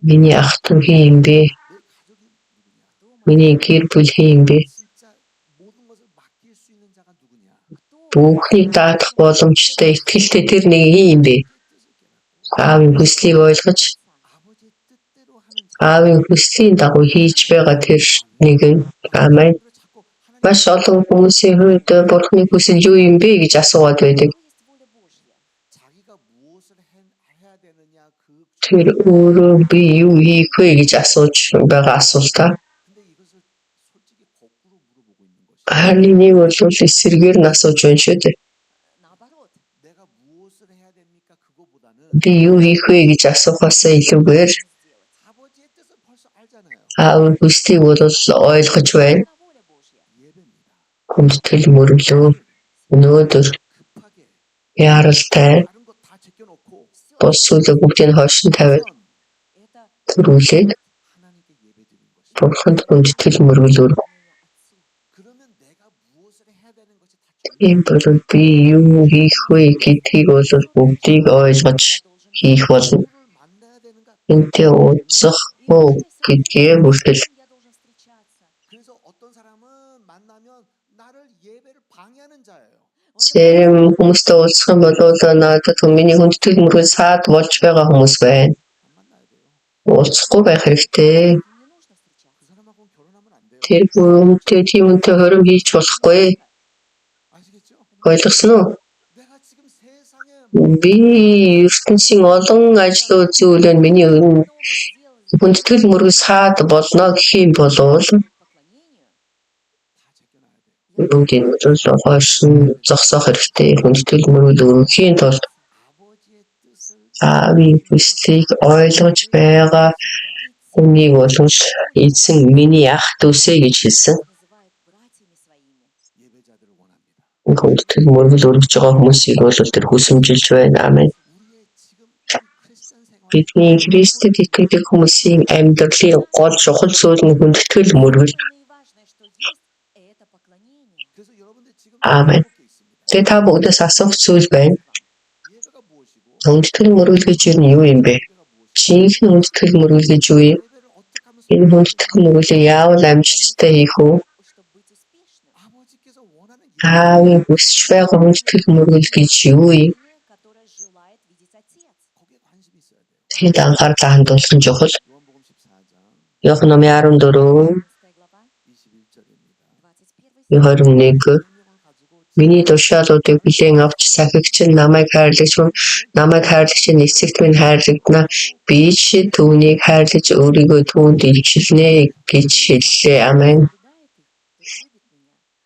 [SPEAKER 1] миний ах дүү хэн юм бэ?
[SPEAKER 3] 내 가족이 누구냐?
[SPEAKER 4] Кто
[SPEAKER 1] Миний гэр бүл хэн юм бэ?
[SPEAKER 3] 진짜 모든 것을 맡길 수 있는 자가 누구냐?
[SPEAKER 1] Бүхнийг даатгах боломжтой итгэлтэй тэр нэг хэн юм бэ?
[SPEAKER 3] 내 뜻을 깨닫고
[SPEAKER 1] Аавын хүслийг ойлгож
[SPEAKER 3] 아버지의 뜻대로 하는 자.
[SPEAKER 1] аавын хүслийн дагуу хийж байгаа тэр нэгэн. Аамен.
[SPEAKER 3] 그리고 자꾸 하나님
[SPEAKER 1] Маш олон хүмүүсийн хувьд Бурхны хүсэл юу юм бэ гэж асууад байдаг.
[SPEAKER 4] есть воля Божья?
[SPEAKER 3] 자기가 무엇을 해야 되느냐 그
[SPEAKER 1] Тэр өөрөө би юу хийх вэ гэж асууж байгаа асуултаа.
[SPEAKER 3] 근데 이것을 솔직히 거꾸로 물어보고 있는 것이
[SPEAKER 1] Харин нэг бол эсрэгээр нь асууж байна шүү дээ.
[SPEAKER 4] Наоборот.
[SPEAKER 3] 내가 무엇을 해야 됩니까? 그거보다는
[SPEAKER 1] Би юу хийх вэ гэж асуухаас илүүгээр
[SPEAKER 4] Сделать.
[SPEAKER 3] 아버지의 뜻을 벌써 알잖아요.
[SPEAKER 1] аавын хүслийг бол ойлгож байна.
[SPEAKER 4] Это воля Божья.
[SPEAKER 3] 예배입니다.
[SPEAKER 1] Хүндэтгэл мөрөглөө өнөөдөр
[SPEAKER 3] 급하게
[SPEAKER 1] яаралтай
[SPEAKER 3] 다른 거 다 제껴놓고
[SPEAKER 4] Всё
[SPEAKER 1] бус зүйлээ бүгдийг хойш нь тавиад
[SPEAKER 4] это
[SPEAKER 1] төрүүлээд
[SPEAKER 3] 하나님께
[SPEAKER 1] бурханд хүндэтгэл мөргөл өргөх.
[SPEAKER 3] 그러면 내가 무엇을 해야 되는 것이 다
[SPEAKER 1] Ийм бол би юу хийх вэ гэдгийг бол бүгдийг ойлгож хийх болно.
[SPEAKER 3] 누구를 만나야 되는가?
[SPEAKER 1] Энтэй уулзах уу гэдгээ хүртэл
[SPEAKER 4] Я должен встречаться.
[SPEAKER 3] 그래서 어떤 사람은 만나면 나를 예배를 방해하는 자예요.
[SPEAKER 1] Сэрэм хүмүүстэй уулзах юм бол надад миний хүндэтгэл мөргөл саад болж байгаа хүмүүс байна.
[SPEAKER 3] 안 만나야 돼요.
[SPEAKER 1] Уулзахгүй байх хэрэгтэй.
[SPEAKER 4] Не нужно встречаться.
[SPEAKER 3] 그 사람하고는 결혼하면 안 돼요.
[SPEAKER 1] Тэр хүнтэй тийм үнтэй хором хийж болохгүй.
[SPEAKER 3] 아시겠죠?
[SPEAKER 1] Ойлгосон уу?
[SPEAKER 3] 내가 지금 세상에
[SPEAKER 1] Би ертөнцийн олон ажлын зүйлээр миний
[SPEAKER 4] Много сделал
[SPEAKER 1] хүндэтгэл мөргөл саад болно гэх юм бол
[SPEAKER 4] поклонению.
[SPEAKER 3] 다 제껴놔야 돼요.
[SPEAKER 1] бүгдийн мөрөл хойшин зогсоох хэрэгтэй. Хүндэтгэл мөргөл өргөхийн тулд
[SPEAKER 3] 아버지의 뜻을
[SPEAKER 1] аавын хүслийг ойлгож байгаа хүнийг болгож эзэн миний ах дүүсээ гэж хэлсэн.
[SPEAKER 4] Называет братьями своими.
[SPEAKER 3] 예배자들을 원합니다.
[SPEAKER 1] Хүндэтгэл мөргөл өргөж байгаа хүмүүсийг бол тэр хүсэмжилж байна. Амен.
[SPEAKER 3] 우리의 지금 이 크리스천 생활
[SPEAKER 1] Бидний Христэд итгэдэг хүмүүсийн амьдралын гол чухал зүйл нь хүндэтгэл мөргөл.
[SPEAKER 4] Самое важное, что есть, это поклонение.
[SPEAKER 3] 그래서 여러분들 지금
[SPEAKER 1] 아멘.
[SPEAKER 3] 게 있습니다.
[SPEAKER 1] Тэгээ та бүгдээс асуух зүйл байна.
[SPEAKER 3] 예배가 무엇이고
[SPEAKER 1] Хүндэтгэл мөргөл гэж юу юм бэ?
[SPEAKER 3] 예배가 무엇이고
[SPEAKER 1] Жинхэнэ хүндэтгэл мөргөл гэж юу юм?
[SPEAKER 3] 예배를 어떻게 하면
[SPEAKER 1] Энэ хүндэтгэл мөргөлийг яавал амжилттай хийх вэ?
[SPEAKER 4] Чтобы быть успешным.
[SPEAKER 3] 아버지께서 원하는
[SPEAKER 1] Аавын хүсэж байгаа хүндэтгэл мөргөл гэж юу юм?
[SPEAKER 4] Которое желает видеть отец.
[SPEAKER 3] 거기에 관심이 있어야 돼요.
[SPEAKER 1] Тэнд анхаарлаа хандуулах нь чухал.
[SPEAKER 3] 요한복음 14장
[SPEAKER 1] Иохан номын 14,
[SPEAKER 4] 11 глава,
[SPEAKER 3] 21절입니다.
[SPEAKER 1] 21.
[SPEAKER 3] 능력을 가지고
[SPEAKER 1] Миний тушаалуудыг бүлээн авч сахигч нь намайг хайрлагч хүн намайг хайрлагч нь эцэгт минь хайрлагдана. Би ч түүнийг хайрлаж өөрийгөө түүнд илчилнэ гэж хэллээ. Амен.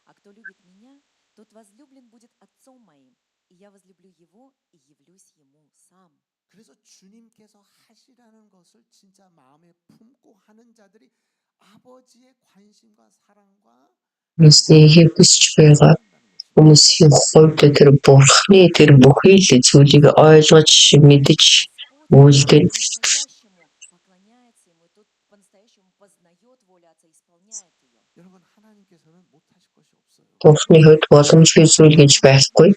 [SPEAKER 4] Кто любит меня, тот возлюблен будет отцом моим, и я возлюблю его и явлюсь ему сам.
[SPEAKER 3] 그래서 주님께서 하시라는 것을 진짜 마음에 품고 하는 자들이 아버지의 관심과 사랑과
[SPEAKER 1] Бидний хүсэж байгаа хүмүүсийн хувьд тэр бурхны тэр бүхий л зүйлийг ойлгож мэдж үйлдэл
[SPEAKER 4] По-настоящему поклоняется ему, тот по-настоящему познает волю отца, исполняет ее.
[SPEAKER 3] 여러분 하나님께서는 못하실 것이 없어요.
[SPEAKER 1] бурхны хувьд боломжгүй зүйл гэж байхгүй.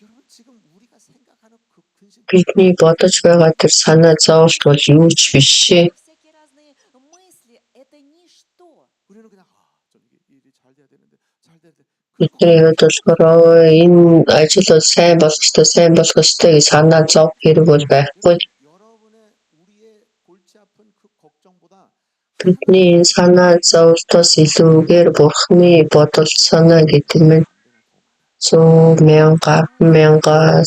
[SPEAKER 3] 여러분 지금 우리가 생각하는 그 근심
[SPEAKER 1] Бидний бодож байгаа тэр санаа зовлт бол юу ч биш ээ.
[SPEAKER 4] Всякие разные мысли – это ничто.
[SPEAKER 3] 우리는 그냥 좀 이게 일이 잘 돼야 되는데 잘 돼야 돼.
[SPEAKER 1] Бидний хувьд болохоор энэ ажил бол сайн болох ёстой гэж санаа зовх хэрэг бол байхгүй.
[SPEAKER 3] 여러분의 우리의 골치 아픈 그 걱정보다
[SPEAKER 1] Бидний энэ санаа зовлтоос илүүгээр бурхны бодол санаа гэдэг нь 100,000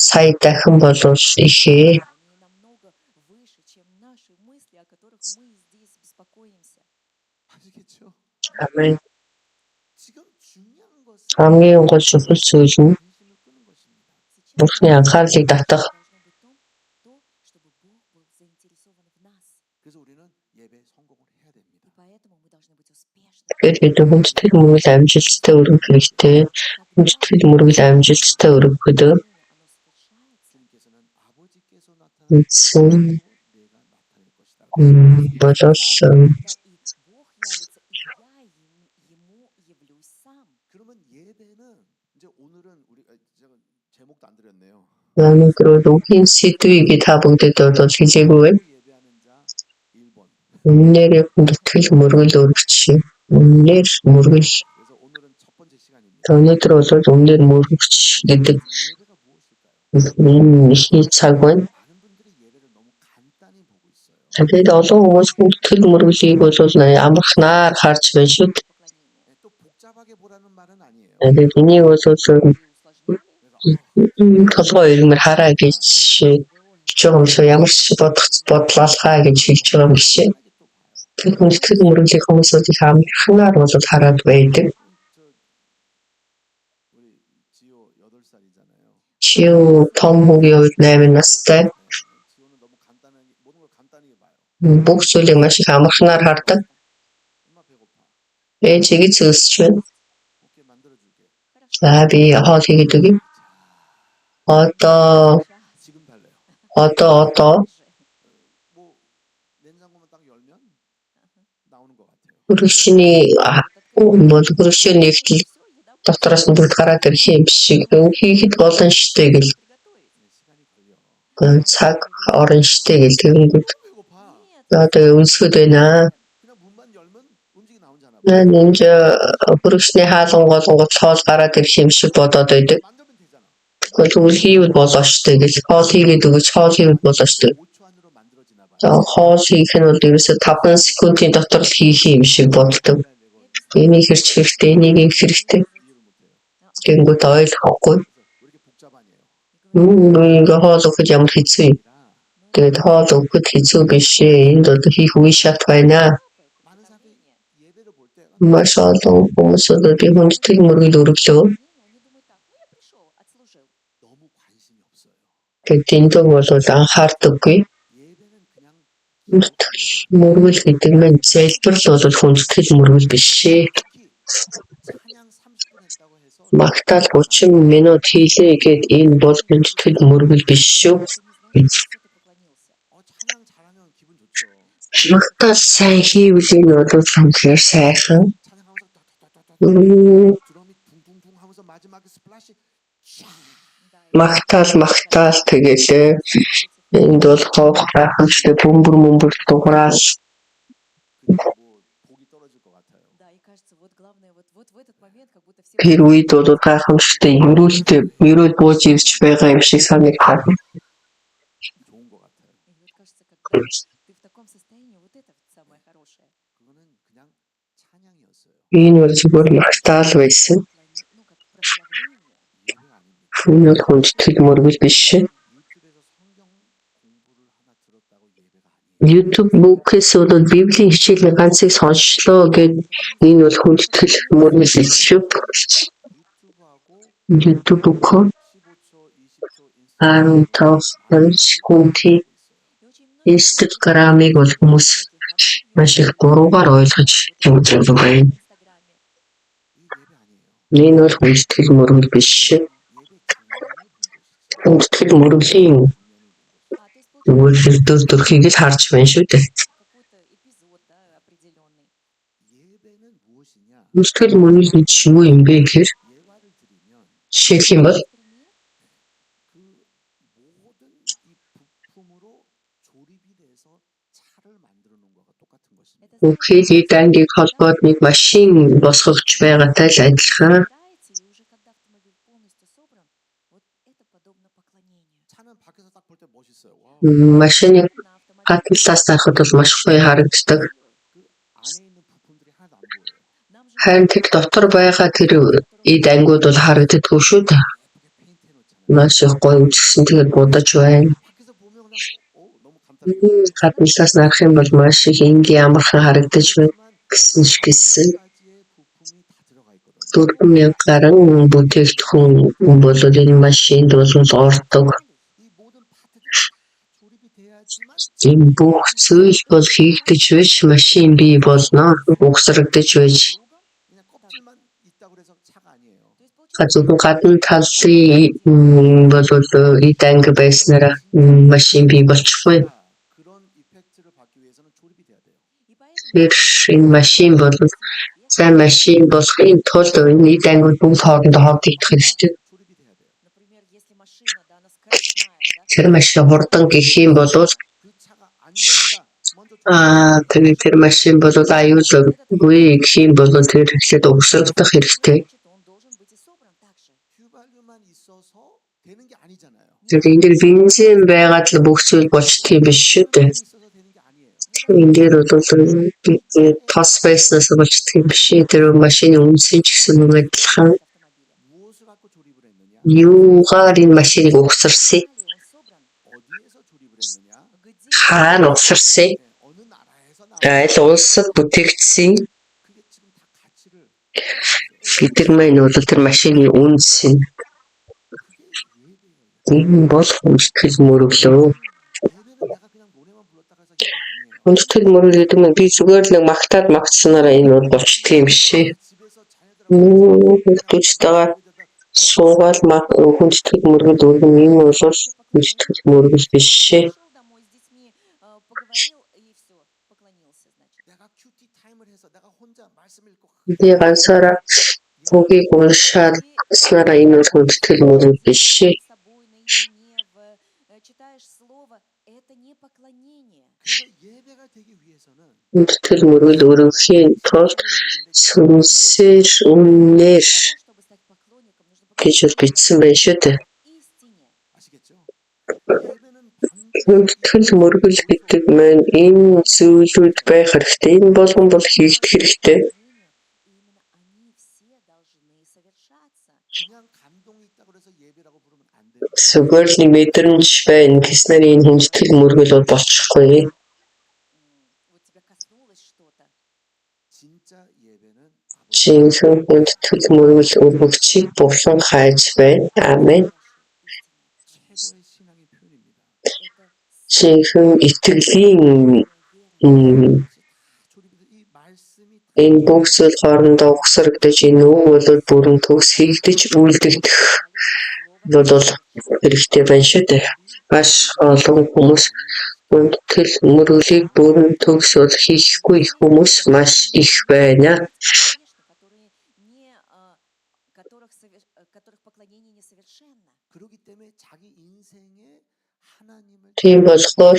[SPEAKER 1] сая дахин болов ихээ.
[SPEAKER 4] Они намного выше, чем наши мысли, о которых мы здесь беспокоимся.
[SPEAKER 3] 아시겠죠?
[SPEAKER 1] Амен.
[SPEAKER 3] 지금 중요한 것은
[SPEAKER 1] Хамгийн гол чухал зүйл нь
[SPEAKER 3] 관심을 끄는 것입니다.
[SPEAKER 4] Сейчас
[SPEAKER 1] бурхны анхаарлыг татах.
[SPEAKER 4] должно быть то, чтобы Бог был заинтересован в нас.
[SPEAKER 3] 그래서 우리는 예배 성공을 해야 됩니다.
[SPEAKER 4] И поэтому мы должны быть успешны.
[SPEAKER 1] Тэгэхээр бид хүндэтгэл мөргөл амжилттай өргөх хэрэгтэй. Хүндэтгэл мөргөл амжилттай өргөхөд
[SPEAKER 4] Оно совершается.
[SPEAKER 3] 주님께서는 아버지께서 나타나는
[SPEAKER 1] эзэн
[SPEAKER 3] 내가 나타낼 것이다.
[SPEAKER 1] болол
[SPEAKER 4] Когда и Бог явится, и я ему явлюсь сам.
[SPEAKER 3] 그러면 예배는 이제 오늘은 우리 제가 제목도 안 드렸네요.
[SPEAKER 1] Яагаад гэвэл үгийн сэдвийг та бүгдэд бол хэлээгүй байна.
[SPEAKER 3] 예배하는 자 1번.
[SPEAKER 1] Үнээр хүндэтгэл мөргөл өргөч. Үнээр мөргөл.
[SPEAKER 3] 그래서 오늘은 첫 번째 시간입니다.
[SPEAKER 1] Өнөөдөр бол үнээр мөргөч гэдэг
[SPEAKER 3] 예배가 무엇일까요?
[SPEAKER 1] энэ их цаг байна.
[SPEAKER 3] 많은 분들이 예배를 너무 간단히 보고 있어요.
[SPEAKER 1] Тэгээд олон хүмүүс хүндэтгэл мөргөлийг бол амархнаар харж байна шүү дээ.
[SPEAKER 4] Поклонение.
[SPEAKER 3] 또 복잡하게 보라는 말은 아니에요.
[SPEAKER 1] Тэгээд энийг бол
[SPEAKER 4] Усложнили?
[SPEAKER 1] толгой ирмэр хараа гэж хэлж байгаа юм шиг ямар ч бодлоолхаа гэж хэлж байгаа юм биш.
[SPEAKER 3] 편하게 또 봐요.
[SPEAKER 1] Тэр хүндэтгэл мөргөлийн хүмүүс бол их амархнаар бол хараад байдаг.
[SPEAKER 3] 우리 지호 8살이잖아요.
[SPEAKER 1] Чиу том хүүгийн үед 8 настай.
[SPEAKER 3] 지호는 너무 간단하게 모든 걸 간단하게 봐요.
[SPEAKER 1] Бүх зүйлийг маш их амархнаар хардаг.
[SPEAKER 3] 엄마 배고파.
[SPEAKER 1] Ээжийг зөөсч байна.
[SPEAKER 3] 오케이 만들어 줄게.
[SPEAKER 1] За би хоол хийгээд өгье. Одоо
[SPEAKER 3] 지금 달래요.
[SPEAKER 1] одоо
[SPEAKER 3] 뭐 냉장고만 딱 열면 나오는 것 같아요.
[SPEAKER 1] Хөрөгчний бол хөрөгчний нэгтэл дотроос нь бүгд гараад ирэх юм шиг хийхэд болно штэ гэл цаг орон штэ гэл тэгэнгүүт
[SPEAKER 3] 배고파.
[SPEAKER 1] одоо өнсгöd байна.
[SPEAKER 3] 그냥 문만 열면 음식이 나오잖아.
[SPEAKER 1] Энд хөрөгчний хаалган голонгот хоол гараад ирэх юм шиг бодоод байдаг.
[SPEAKER 3] 만들면 되잖아.
[SPEAKER 1] Тэгвэл хийвэл болоо штэ гэл хоол хийгээд өгч хоол хийвэл болоо штэ.
[SPEAKER 3] 5초 안으로 만들어지나 봐.
[SPEAKER 1] За хоол хийх нь бол ерөөсө 5 секундын дотор л хийх юм шиг боддог. Энийг хэрч хэрэгтэй, энийг их хэрэгтэй.
[SPEAKER 3] 이해를 못해요.
[SPEAKER 1] Тэнгүүт ойлгохгүй.
[SPEAKER 3] 그래서 왜 이렇게 복잡하냐요.
[SPEAKER 1] Ингээ хоол өгөх ямар хэцүү юм. Тэгээд хоол өгөх хэцүү биш ээ. Энд одоо хийх үе шат байна.
[SPEAKER 3] 많은 사람들이 예배를 볼 때
[SPEAKER 1] Маш олон хүмүүс одоо би хүндэтгэл мөргөл өглөө.
[SPEAKER 3] 너무 관심이 없어요.
[SPEAKER 1] Тэгээд энд бол анхаардаггүй.
[SPEAKER 3] 예배는 그냥
[SPEAKER 1] Хүндэтгэл мөргөл гэдэг нь залбирал бол хүндэтгэл мөргөл биш ээ.
[SPEAKER 3] 특히 찬양 30분 했다고 해서
[SPEAKER 1] Магтаал 30 минут хийлээ гэд энэ бол хүндэтгэл мөргөл биш шүү.
[SPEAKER 3] 찬양 잘하면 기분 좋죠.
[SPEAKER 1] Магтаал сайн хийвэл энэ бол үнэхээр сайхан.
[SPEAKER 3] 찬양하면서 딱딱딱딱 드럼이 붕붕붕 하면서 마지막에 스플래시 샤
[SPEAKER 1] Магтаал тэгээл энд бол хоох гайхамшигтай бөмбөр дуграал
[SPEAKER 3] 그리고 뭐 복이 떨어질 것 같아요.
[SPEAKER 4] Да, и кажется, вот главное, вот в этот момент, как будто все...
[SPEAKER 1] тэр үед бол гайхамшигтай ерөөл бууж ирж байгаа юм шиг санагдав.
[SPEAKER 3] 좋은 것 같아요.
[SPEAKER 4] И вот кажется, когда ты в таком состоянии, вот это вот самое хорошее.
[SPEAKER 3] 그거는 그냥 찬양이었어요.
[SPEAKER 1] Энэ бол зүгээр магтаал байсан.
[SPEAKER 4] Ну, как прославление.
[SPEAKER 3] 예배가 아닙니다.
[SPEAKER 1] Энэ бол хүндэтгэл мөргөл биш.
[SPEAKER 3] 유튜브에서 성경 공부를 하나 들었다고 예배가 아니에요.
[SPEAKER 1] YouTube бүкээс бол Библийн хичээлээ ганцыг сонслоо гэд энэ бол хүндэтгэл мөргөл биш шүү.
[SPEAKER 3] 유튜브하고
[SPEAKER 1] YouTube бүкөө
[SPEAKER 3] 15초, 20초
[SPEAKER 1] 15 секундын Instagram-ыг бол хүмүүс маш их буруугаар ойлгож үздэг байна.
[SPEAKER 3] 이 예배 아니에요.
[SPEAKER 1] Энэ бол хүндэтгэл мөргөл биш. Хүндэтгэл мөргөлийн
[SPEAKER 4] А, то есть,
[SPEAKER 1] үйлдэл төрхийг л харж байна шүү дээ.
[SPEAKER 4] какой-то эпизод, да, определенный.
[SPEAKER 3] 예배는 무엇이냐?
[SPEAKER 1] Хүндэтгэл мөргөл гэж юу юм бэ гэхээр
[SPEAKER 3] 예화를 드리면
[SPEAKER 1] жишээлх юм бол
[SPEAKER 3] 그 모든 이 부품으로 조립이 돼서 차를 만들어 놓은 거가 똑같은 것입니다.
[SPEAKER 1] бүхэл дангийг холбоод нэг машин босгогч байгаатай л адилхан.
[SPEAKER 4] Играете, и уже когда автомобиль полностью собран, вот это подобно поклонению.
[SPEAKER 3] 차는 밖에서 딱 볼 때 멋있어요. 와,
[SPEAKER 1] Машиныг гадна талаас харахад бол маш гоё харагддаг.
[SPEAKER 3] 그 안에 있는 부품들이 하나도 안 보여요.
[SPEAKER 4] Нам же
[SPEAKER 1] Харин тэр дотор байгаа тэр ангиуд бол харагддаггүй шүү дээ.
[SPEAKER 3] 예쁘게 페인트 해놓잖아요.
[SPEAKER 1] Маш их гоё үзсэн тэгээд будаж байна.
[SPEAKER 3] 밖에서 보면 그냥 너무 감탄스러워.
[SPEAKER 1] Гадна талаас харах юм бол маш их энгийн амархан харагдаж байна гэсэн ч гэсэн
[SPEAKER 3] 가지의 부품이 다 들어가 있거든요.
[SPEAKER 1] 4,000 гаруй бүтээгдэхүүн бол энэ машинд бол ордог.
[SPEAKER 3] 이 모든 파트들이 다 조립이 돼야지만
[SPEAKER 1] Энэ бүх зүйл бол хийгдэж байж машин бий болно. Угсрагдаж байж
[SPEAKER 3] 그냥 껍질만 있다고 그래서 차가 아니에요.
[SPEAKER 4] То есть, получается,
[SPEAKER 1] гадна талын бол эд анги байснараа машин бий болчихгүй.
[SPEAKER 3] 그런 이펙트를 받기 위해서는 조립이 돼야 돼요.
[SPEAKER 4] и поэтому
[SPEAKER 1] Тэр энэ машин бол сайн машин болохын тулд энэ эд ангиуд бүгд хоорондоо холбогдох хэрэгтэй.
[SPEAKER 3] 조립이 돼야 돼요.
[SPEAKER 4] например, если машина, да, она скоростная, да,
[SPEAKER 1] Тэр машин хурдан гэх юм бол
[SPEAKER 3] 그 차가 안전하다. 먼저
[SPEAKER 1] тэгээд тэр машин бол аюулгүй гэх юм бол тэр эхлээд угсрагдах хэрэгтэй.
[SPEAKER 4] значит, он должен быть и собран так же.
[SPEAKER 3] 휘발유만 있어서 되는 게 아니잖아요.
[SPEAKER 1] Тэр энэ дээр бензин байгаад л бүх зүйл болчих юм биш шүү дээ.
[SPEAKER 3] 있어서 되는 게 아니에요.
[SPEAKER 1] Энэ дээр бол тос байснаас болчих юм биш. Тэр машины үнсэн ч гэсэн мөн адилхан.
[SPEAKER 4] Автомобиля.
[SPEAKER 3] 무엇을 갖고 조립을 했느냐?
[SPEAKER 1] Юугаар энэ машиныг угсарсан?
[SPEAKER 4] Далее он собран.
[SPEAKER 3] 어디에서 조립을 했느냐?
[SPEAKER 4] Где
[SPEAKER 1] Хаана угсарсан?
[SPEAKER 3] 네, 어느 나라에서 나온
[SPEAKER 1] Аль улсад бүтээгдсэн?
[SPEAKER 3] 그게 지금 다 가치를
[SPEAKER 1] Гэдэг маань бол тэр машины үнс нь.
[SPEAKER 3] 그게 예배예요.
[SPEAKER 1] Энэ бол хүндэтгэл мөрөглөө.
[SPEAKER 3] 예배는 내가 그냥 노래만 불렀다가 해서 예배 아니에요.
[SPEAKER 1] Хүндэтгэл мөрөглөө гэдэг нь би зүгээр л магтаад магтсанараа энэ бол болчихдог юм биш ээ.
[SPEAKER 3] 집에서 자녀들하고
[SPEAKER 1] Хүүхдүүдтэйгээ суугаад хүндэтгэл мөргөл өргөн энэ бол хүндэтгэл мөргөл биш ээ.
[SPEAKER 4] пришел домой с детьми, поговорил и все, поклонился, значит.
[SPEAKER 3] 내가 큐티 타임을 해서 내가
[SPEAKER 1] Би ганцаараа бүгийг уншаад снараа энэ бол хүндэтгэл мөрөл биш шээ.
[SPEAKER 4] с собой наедине, читаешь слово, это не поклонение.
[SPEAKER 3] 그래서 예배가 되기 위해서는
[SPEAKER 1] Хүндэтгэл мөрөл өргөхийн тулд сүнсээр үннээр
[SPEAKER 4] Для того, чтобы стать поклонником, нужно
[SPEAKER 1] гэж бол бичсэн байна шүү дээ.
[SPEAKER 4] истине.
[SPEAKER 3] 아시겠죠? 예배는 반드시
[SPEAKER 1] Хүндэтгэл мөргөл гэдэг маань энэ зүйлүүд байх хэрэгтэй. Энэ болгон бол хийгдэх хэрэгтэй.
[SPEAKER 4] И именно они все должны совершаться.
[SPEAKER 3] 그냥 감동이 있다고 해서 예배라고 부르면 안 됩니다.
[SPEAKER 1] Зүгээр л мэдрэмж байна гэснээр энэ хүндэтгэл мөргөл бол болчихгүй.
[SPEAKER 4] Вот тебя коснулось что-то.
[SPEAKER 3] 진짜 예배는 아버지
[SPEAKER 1] Жинхэнэ хүндэтгэл мөргөл өргөгчийг Бурхан хайж байна. Аамен.
[SPEAKER 3] 최고의 신앙의 표현입니다.
[SPEAKER 4] Это
[SPEAKER 1] Жинхэнэ итгэлийн
[SPEAKER 4] вера.
[SPEAKER 3] 조립이 이 말씀이
[SPEAKER 1] энэ бүх зүйл хоорондоо угсрагдаж энэ үг бол бүрэн төгс хийгдэж үйлдэгдэх бол хэрэгтэй байна шүү дээ. Маш олон хүмүүс хүндэтгэл мөргөлийг бүрэн төгс бол хийхгүй хүмүүс маш их байна.
[SPEAKER 4] Которых поклонение несовершенно.
[SPEAKER 3] 그렇기 때문에 자기 인생에 하나님을
[SPEAKER 1] Тийм болохоор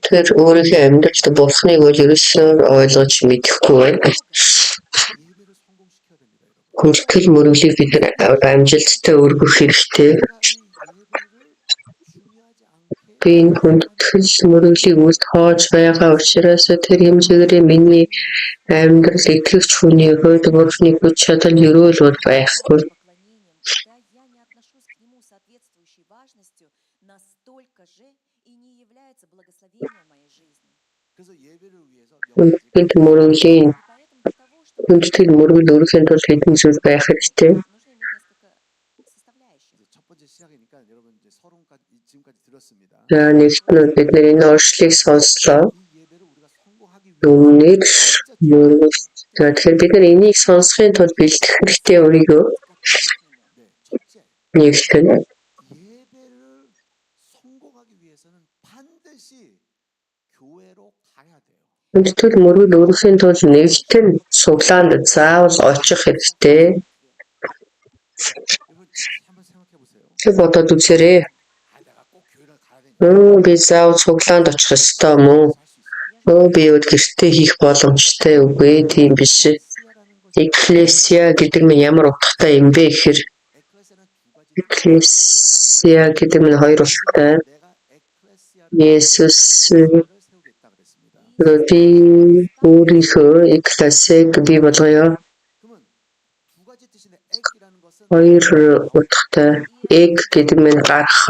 [SPEAKER 1] тэр өөрийнхөө амьдралд Бурханыг бол ерөөсөө ойлгож мэдэхгүй байна.
[SPEAKER 3] 예배를 성공시켜야 됩니다, 여러분.
[SPEAKER 1] Хүндэтгэл мөргөлийг бид амжилттай өргөх хэрэгтэй.
[SPEAKER 3] 내가 이 예배를 중요하지 않게
[SPEAKER 1] Би энэ хүндэтгэл мөргөлийг үлд хоож байгаа учраас тэр хэмжээгээр миний амьдрал итгэгч хүний хувьд Бурханы хүч чадал ерөөл бол байхгүй.
[SPEAKER 4] Поклонением, когда я не отношусь к нему соответствующей важностью, настолько же и не является благословением моей жизни.
[SPEAKER 3] 그래서 예배를 위해서
[SPEAKER 1] Хүндэтгэл мөргөлийн
[SPEAKER 4] И поэтому для того, чтобы
[SPEAKER 1] хүндэтгэл мөргөл өргөхийн тулд хэдэн зүйл байх хэрэгтэй.
[SPEAKER 4] нужно иметь несколько составляющих.
[SPEAKER 3] 이제 첫 번째 시작이니까 여러분 이제 서론까지 지금까지 들었습니다.
[SPEAKER 1] За нэгт нь бид энэ оршлыг сонслоо.
[SPEAKER 3] 이 예배를 우리가 성공하기 위해
[SPEAKER 1] Үнээр мөргөл. За тэгэхээр бид энийг сонсохын тулд бэлдэх хэрэгтэй өөрийгөө.
[SPEAKER 3] 네, 첫째
[SPEAKER 1] Нэгт нь
[SPEAKER 3] 예배를 성공하기 위해서는 반드시 교회로 가야 돼요.
[SPEAKER 1] хүндэтгэл мөргөл өргөхийн тулд нэгт нь суглаанд заавал очих хэрэгтэй.
[SPEAKER 3] 여러분 다시 한번 생각해 보세요.
[SPEAKER 1] Тэг бодоод үзээрэй.
[SPEAKER 3] 내가 꼭 교회를 가야 되니까
[SPEAKER 1] Би заавал суглаанд очих ёстой юм уу? Би бол гэртээ хийх боломжтой үгүй тийм биш. Экклесиа гэдэг нь ямар утгатай юм бэ гэхээр экклесиа гэдэг нь хоёр утгатай. Есүс би өөрийнхөө экклесиаг бий болгоё.
[SPEAKER 3] 두 가지 뜻인데 액이라는 것은
[SPEAKER 1] Хоёр утгатай. Эк гэдэг нь гарах.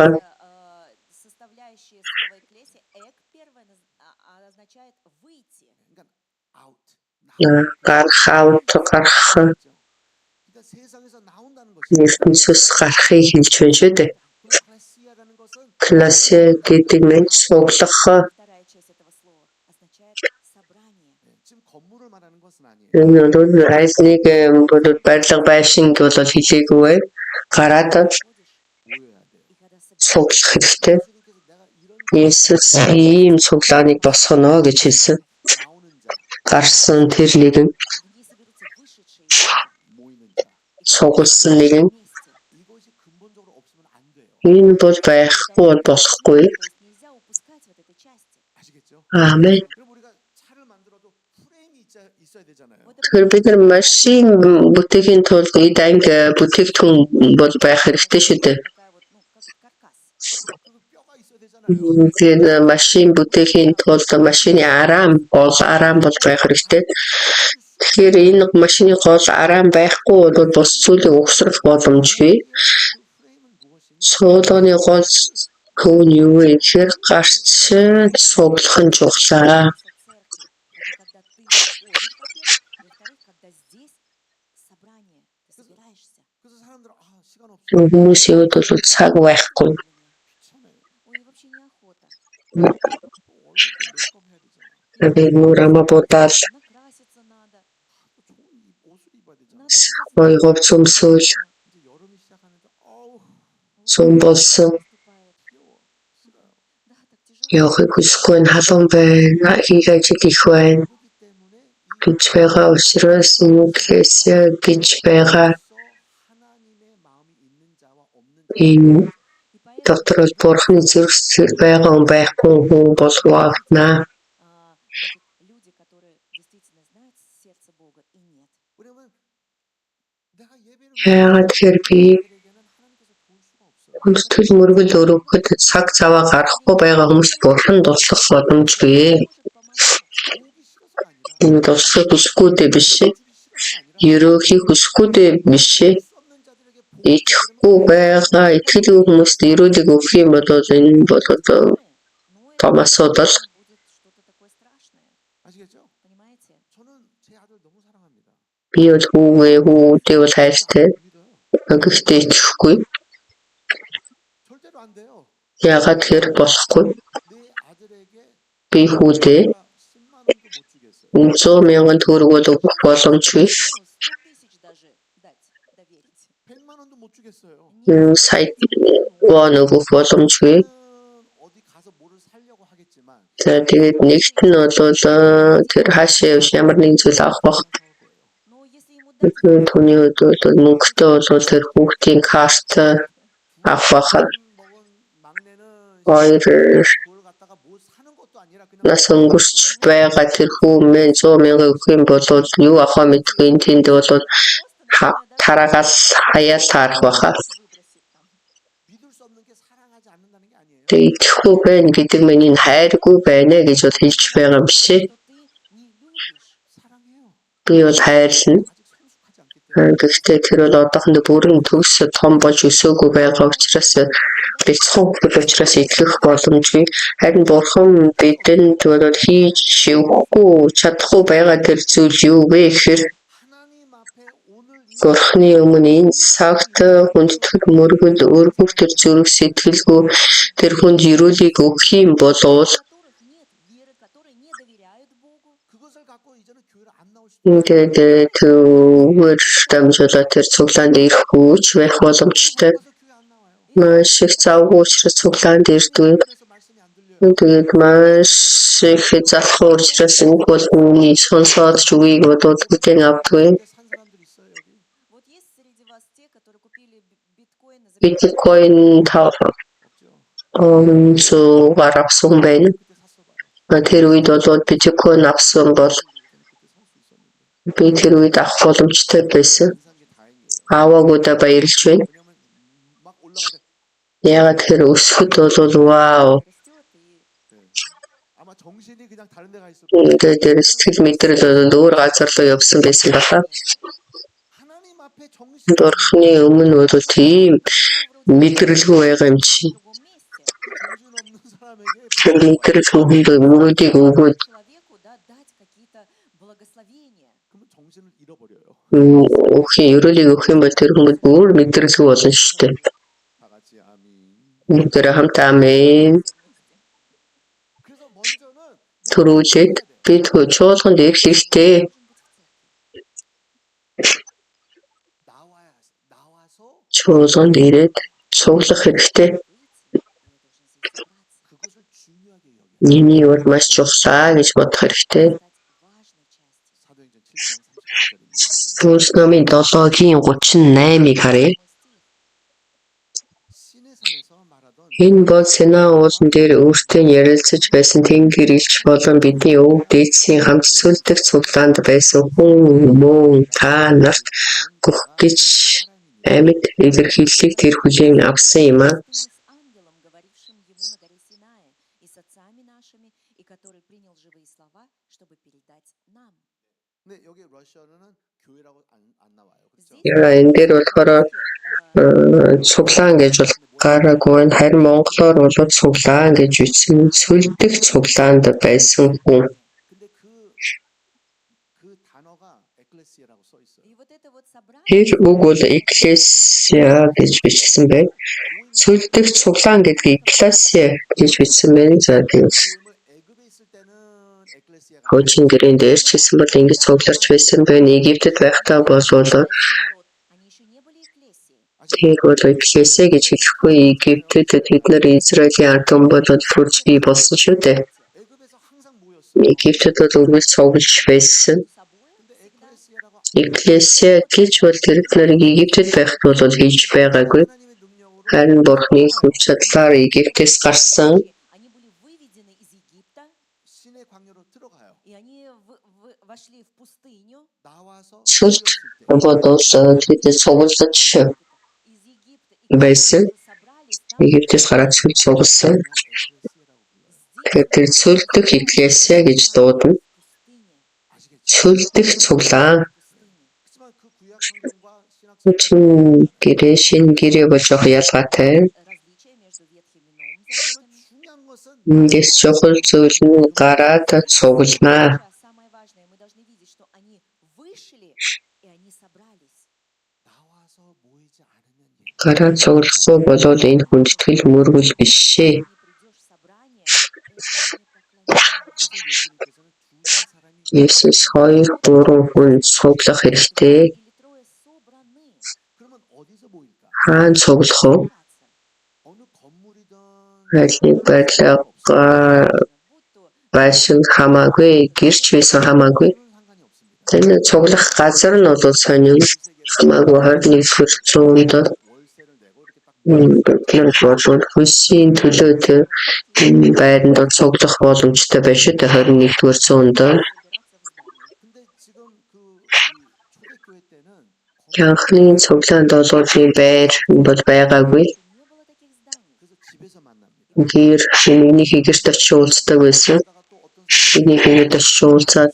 [SPEAKER 4] Составляющие слова экклесия, эк первое означает выйти.
[SPEAKER 3] 그러니까 out.
[SPEAKER 1] Гарах, аут гарах.
[SPEAKER 3] 그러니까 세상에서 나온다는 것이
[SPEAKER 1] ертөнцөөс гарахыг хэлж байна шүү дээ.
[SPEAKER 3] 클래시아라는 것은
[SPEAKER 1] Классе гэдэг нь суглах.
[SPEAKER 4] Вторая часть этого слова означает собрание.
[SPEAKER 3] 지금 건물을 말하는 것은 아니에요.
[SPEAKER 1] Энэ бол аль нэг барилга байшинг бол хэлээгүй. Гараад
[SPEAKER 3] 모여야 돼요.
[SPEAKER 4] И когда собираешься,
[SPEAKER 1] суглах хэрэгтэй.
[SPEAKER 3] 예수님께서 내가 이런
[SPEAKER 1] Есүс ийм цуглааныг босгоно гэж хэлсэн.
[SPEAKER 3] 나오는 자,
[SPEAKER 1] Гарсан тэр нэгэн
[SPEAKER 4] в ней соберутся вышедшие из мира
[SPEAKER 3] 모이는 자.
[SPEAKER 1] сугалсан нэгэн
[SPEAKER 4] вместе.
[SPEAKER 3] 이것이 근본적으로 없으면 안 돼요.
[SPEAKER 1] энэ бол байхгүй бол болохгүй.
[SPEAKER 4] То есть нельзя упускать вот этой части.
[SPEAKER 3] 아시겠죠?
[SPEAKER 1] Аамен.
[SPEAKER 3] 그럼 우리가 차를 만들어도 프레임이 있어야 되잖아요.
[SPEAKER 1] Тэгэхээр бид нар машин бүтээхийн тулд эд анги бүтээгдэхүүн бол байх хэрэгтэй шүү дээ.
[SPEAKER 4] Такая вот, ну, как каркас.
[SPEAKER 3] 그리고 뼈가 있어야 되잖아요.
[SPEAKER 1] Тэгээд машин бүтээхийн тулд машины араам бол байх хэрэгтэй. Тэгэхээр энэ машины гол араам байхгүй бол бус зүйлийг угсрах боломжгүй.
[SPEAKER 3] 그 프레임은 무엇이냐?
[SPEAKER 1] Суулганы гол хөв нь юу вэ гэхээр гарч суглах нь чухлаа.
[SPEAKER 4] Церкви. Это когда ты ходишь, во-первых. Во-вторых, когда здесь собрание, ты собираешься.
[SPEAKER 3] 그래서 사람들은 시간 없어.
[SPEAKER 1] Хүмүүсийн хувьд бол цаг байхгүй.
[SPEAKER 3] 귀찮아요.
[SPEAKER 4] Ой, вообще неохота.
[SPEAKER 3] 또 얼굴도 메이크업 해야 되잖아.
[SPEAKER 1] Би мөрөмө бодал
[SPEAKER 4] Накраситься надо.
[SPEAKER 3] 또 좋은 옷을 입어야 되잖아.
[SPEAKER 4] Надо
[SPEAKER 1] ой говцумсуул
[SPEAKER 3] 이제 여름이 시작하는데
[SPEAKER 1] сум болсон.
[SPEAKER 3] 귀여워. 싫어요.
[SPEAKER 4] Да, так тяжело.
[SPEAKER 1] Явахыг хүсэхгүй нь халуун байна. Хийх ажил их байна.
[SPEAKER 3] 그렇기 때문에 이
[SPEAKER 1] гэж байгаа учраас ეკლესиа гэж байгаа
[SPEAKER 3] 하나님의 마음이 있는 자와 없는
[SPEAKER 1] ийм
[SPEAKER 4] И
[SPEAKER 1] дотор
[SPEAKER 4] поэтому
[SPEAKER 1] Бурхны зэрэг байгаа хүн байхгүй хүн болов агнаа.
[SPEAKER 4] значит, люди, которые действительно знают сердце Бога и нет.
[SPEAKER 3] 왜냐면 내가 예배를
[SPEAKER 1] Яагаад тэгэхээр би
[SPEAKER 3] 그들에게는 하나님께서 도울 수가 없어요.
[SPEAKER 1] хүндэтгэл мөргөл өргөхөд цаг цаваа гаргахгүй байгаа хүмүүс Бурхан туслах боломжгүй.
[SPEAKER 3] 오기 싫어서가 아니라
[SPEAKER 1] Энэ туслах хүсэхгүйдээ биш.
[SPEAKER 3] 주기 싫어서가 아니라
[SPEAKER 1] Ерөөхий хүсэхгүйдээ биш.
[SPEAKER 3] 수 없는 자들에게
[SPEAKER 1] Итгэхгүй байгаа итгэлгүй хүмүүст ирүүлэг өгөх юм бол энэ бол одоо том асуудал.
[SPEAKER 4] Будет что-то такое страшное.
[SPEAKER 3] 아시겠죠?
[SPEAKER 4] Понимаете?
[SPEAKER 3] 저는 제 아들 너무 사랑합니다.
[SPEAKER 1] Би бол хүүтэй бол хайртай.
[SPEAKER 3] 믿어요.
[SPEAKER 1] Гэхдээ итгэхгүй.
[SPEAKER 3] 절대로 안 돼요.
[SPEAKER 1] Яагаад тэгэхээр болохгүй.
[SPEAKER 3] 내 아들에게
[SPEAKER 1] Би хүүтэй
[SPEAKER 3] 10만 원도 못 주겠어요.
[SPEAKER 1] 100,000 төгрөг бол өгөх боломжгүй.
[SPEAKER 4] 100 000 даже дать, доверить.
[SPEAKER 3] 100만 원도 못 주겠어요.
[SPEAKER 1] Сая вон өгөх боломжгүй.
[SPEAKER 3] 어디 가서 뭐를 살려고 하겠지만
[SPEAKER 1] За тэгээд нэгт нь бол тэр хаашаа явж ямар нэг зүйл авах бах.
[SPEAKER 4] Но если ему дать,
[SPEAKER 1] Тэгэхээр түүний хувьд бол мөнгөтэй бол тэр хүүхдийн карт авах бах.
[SPEAKER 3] 먹은 막내는
[SPEAKER 1] Хоёр
[SPEAKER 3] 그걸 갖다가 뭘 사는 것도 아니라 그냥
[SPEAKER 1] нас өнгөрч байгаа тэр хүмүүс 100,000 өгөх юм бол юу авах мэдгүй тэнд бол тараагаас хаяал таарах баха.
[SPEAKER 4] выбросить там.
[SPEAKER 3] 믿을 수 없는 게 사랑하지 않는다는 게 아니에요.
[SPEAKER 1] Тэгээд итгэхгүй байна гэдэг нь энэ хайргүй байна гэж бол хэлж байгаа юм биш.
[SPEAKER 4] Что ты не любишь.
[SPEAKER 3] 사랑해요.
[SPEAKER 1] Би бол хайрлна.
[SPEAKER 3] 아직 성숙하지 않기 때문에
[SPEAKER 1] Гэхдээ тэр бол одоохондоо бүрэн төгс том болж өсөөгүй байгаа учраас бэлцхэн хөл учраас итгэх боломжгүй. Харин Бурхан бидэнд бол хийж өгөхгүй чадахгүй байгаа тэр зүйл юу вэ гэхээр
[SPEAKER 3] 하나님 앞에 오늘 이
[SPEAKER 1] Бурханы өмнө энэ цагт хүндэтгэл мөргөл өргөх тэр зүрх сэтгэлгүй тэр хүнд ирүүлэг өгөх юм болвол
[SPEAKER 4] Которых нет веры, которые не доверяют Богу.
[SPEAKER 3] 그것을 갖고 이제는 교회를 안 나올 수도
[SPEAKER 1] ингээд түүгээр дамжуулаад тэр цуглаанд ирэхгүй ч байх боломжтой.
[SPEAKER 3] 있어서 교회 안 나와요.
[SPEAKER 1] Маш их завгүй учраас цуглаанд ирдэг.
[SPEAKER 3] 그래서 말씀이 안 들려요.
[SPEAKER 1] Тэгээд маш их залхуу учраас энэ бол миний сонсоод ч үгийг бодоод үтэн авдгүй.
[SPEAKER 3] 산 사람들 있어요 여기.
[SPEAKER 4] Вот есть среди вас те, которые купили биткоины за
[SPEAKER 1] Биткойн тав
[SPEAKER 3] 없죠.
[SPEAKER 1] зугаар авсан байна.
[SPEAKER 3] 그때 샀어 봐요.
[SPEAKER 1] Тэр үед бол биткойн авсан бол
[SPEAKER 3] 그때 살 수 있었는데
[SPEAKER 1] би тэр үед авах боломжтой байсан.
[SPEAKER 3] 안 산 게 다행이에요.
[SPEAKER 1] Аваагуудаа баярлж байна.
[SPEAKER 3] 왜냐면 막 올라갈 때
[SPEAKER 1] Ягаад тэр өсөхөд бол вау.
[SPEAKER 4] растет и
[SPEAKER 3] 아마 정신이 그냥 다른 데 가 있을 거예요.
[SPEAKER 1] Тэгээд тэр сэтгэл мэдрэл бол өөр газар руу явсан байсан баха.
[SPEAKER 3] 하나님 앞에 정신이
[SPEAKER 1] Бурхны өмнө бол тийм мэдрэлгүй байгаа юм чи.
[SPEAKER 4] в другом месте.
[SPEAKER 3] 정신 없는 사람에게
[SPEAKER 1] Мэдрэл хүнд мөрөдийг өгөөд
[SPEAKER 4] Человеку, да, дать какие-то благословения.
[SPEAKER 3] 그러면 정신을 잃어버려요.
[SPEAKER 1] өгөх ерөөлийг өгөх юм бол тэр хүмүүс өөр мэдрэлгүй болно шүү дээ.
[SPEAKER 3] 다 같이 아멘.
[SPEAKER 1] Бүгдээр хамт амин.
[SPEAKER 3] 그래서 먼저는
[SPEAKER 1] Төрүүлээд бид чуулганд ирэх хэрэгтэй.
[SPEAKER 3] 나와서
[SPEAKER 1] Чуулганд ирээд цуглах хэрэгтэй.
[SPEAKER 3] 그것을 중요하게 여겨.
[SPEAKER 1] Миний бол маш чухлаа гэж бодох хэрэгтэй.
[SPEAKER 3] 사도행전 7장 38절입니다.
[SPEAKER 1] Пүлс номын 7-гийн 38-ыг харъя.
[SPEAKER 3] 시내산에서 말하던
[SPEAKER 1] Энэ бол Синай уулан дээр өөртөө ярилцаж байсан Тэнгэр элч болон бидний өвөг дээдсийн хамт сүлдэх цуглаанд байсан хүн мөн та нарт гөх гэж амьд илэрхийллийг тэр хүлээн авсан юм аа.
[SPEAKER 4] с ангелом, говорившим ему на горе Синае, и с отцами нашими, и который принял живые слова, чтобы передать нам.
[SPEAKER 3] 근데 여기 러시아어는 교회라고 안 나와요. 그렇죠?
[SPEAKER 1] Яа энэ дээр болохоор цуглаан гэж бол гараагүй. Харин монголоор бол цуглаан гэж үздэн сүлдэх цуглаанд байсан хүн.
[SPEAKER 3] 근데 그 단어가 에클레시아라고 써 있어요.
[SPEAKER 4] И вот это вот собрание,
[SPEAKER 1] Тэр үг бол экклесиа гэж бичсэн байна. Сүлдэх цуглаан гэдгийг экклесиа гэж бичсэн байна. За тийм.
[SPEAKER 3] 애굽에 있을 때는 에클레시아가
[SPEAKER 1] Хуучин гэрэн дээр ч гэсэн бол ингэж цугларч байсан байна. Египтэд байхдаа бол
[SPEAKER 4] народ, они еще не были экклесией.
[SPEAKER 1] тэр бол экклесиа гэж хэлэхгүй. Египтэд тэд нар Израилийн ард түмэн бол төрж бий болсон шүү дээ.
[SPEAKER 3] 애굽에서 항상 모였어요.
[SPEAKER 1] Египтэд бол үргэлж цуглж байсан.
[SPEAKER 4] Собой
[SPEAKER 1] Экклесиа гэж бол тэр нарыг Египтэд байхад бол хийж байгаагүй.
[SPEAKER 3] 하나님의 능력으로
[SPEAKER 1] Харин Бурхны хүч чадлаар Египтээс гарсан
[SPEAKER 4] Они были выведены из Египта,
[SPEAKER 3] 신의 광야로 들어가요.
[SPEAKER 4] и они вошли в пустыню.
[SPEAKER 3] 나와서
[SPEAKER 1] цөлд
[SPEAKER 3] 모였을 때
[SPEAKER 1] бодож тэд цуглаж
[SPEAKER 4] Из Египта. И
[SPEAKER 1] байсан.
[SPEAKER 4] когда собрались, там
[SPEAKER 1] Египтээс гараад цөлд цугласан.
[SPEAKER 3] 에클레시아라고 불러요.
[SPEAKER 1] Тэгэхээр тэр цөл дэх Экклесиа гэж дуудана.
[SPEAKER 4] в пустыне.
[SPEAKER 3] 아시겠죠?
[SPEAKER 1] Цөл дэх цуглаан.
[SPEAKER 4] В пустыне.
[SPEAKER 3] 그렇지만 그 구약 성경과 신약
[SPEAKER 1] Чин гэрээ шин гэрээ бол жоох ялгаатай.
[SPEAKER 4] Различие между Ветхим и Новым Заветом.
[SPEAKER 3] 중요한 것은
[SPEAKER 1] Эндээс чухал зүйл нь гараад цугланаа.
[SPEAKER 4] Сейчас самое важное, мы должны видеть, что они вышли и они собрались.
[SPEAKER 3] 나와서 모이지 않으면
[SPEAKER 1] Гараад цуглахгүй болоод энэ хүндэтгэл мөргөл биш ээ.
[SPEAKER 4] Не придешь в собрание, это не поклонение.
[SPEAKER 3] 예수님께서는 두세 사람이
[SPEAKER 1] Есүс 2-3 хүн цуглах хэрэгтэй.
[SPEAKER 4] Или трое собраны.
[SPEAKER 3] 그러면 어디서 모일까?
[SPEAKER 1] Хаан цуглах уу?
[SPEAKER 4] Собраться.
[SPEAKER 3] 어느 건물이든
[SPEAKER 1] Аль нэг байдлаар
[SPEAKER 4] Будь то
[SPEAKER 1] байшин хамаагүй, гэрч байсан хамаагүй.
[SPEAKER 3] 그건 상관이 없습니다.
[SPEAKER 1] Энэ цуглах газар нь бол сонин хамаагүй 21-р зуунд
[SPEAKER 3] 월세를 내고 이렇게 딱
[SPEAKER 1] болоод хөлсийн төлөө тэр байранд цуглах боломжтой байна шүү дээ 21-р зуунд.
[SPEAKER 4] собираться в здании.
[SPEAKER 3] 근데 지금 이 초대교회 때는
[SPEAKER 1] Анхны цуглаанд бол ийм байр бол байгаагүй.
[SPEAKER 4] Не было таких зданий.
[SPEAKER 3] 그래서 집에서 만납니다.
[SPEAKER 1] Гэр нэгний гэрт очиж уулздаг байсан.
[SPEAKER 3] 그러다가 또 어떤
[SPEAKER 1] Бидний гэрт очиж уулзаад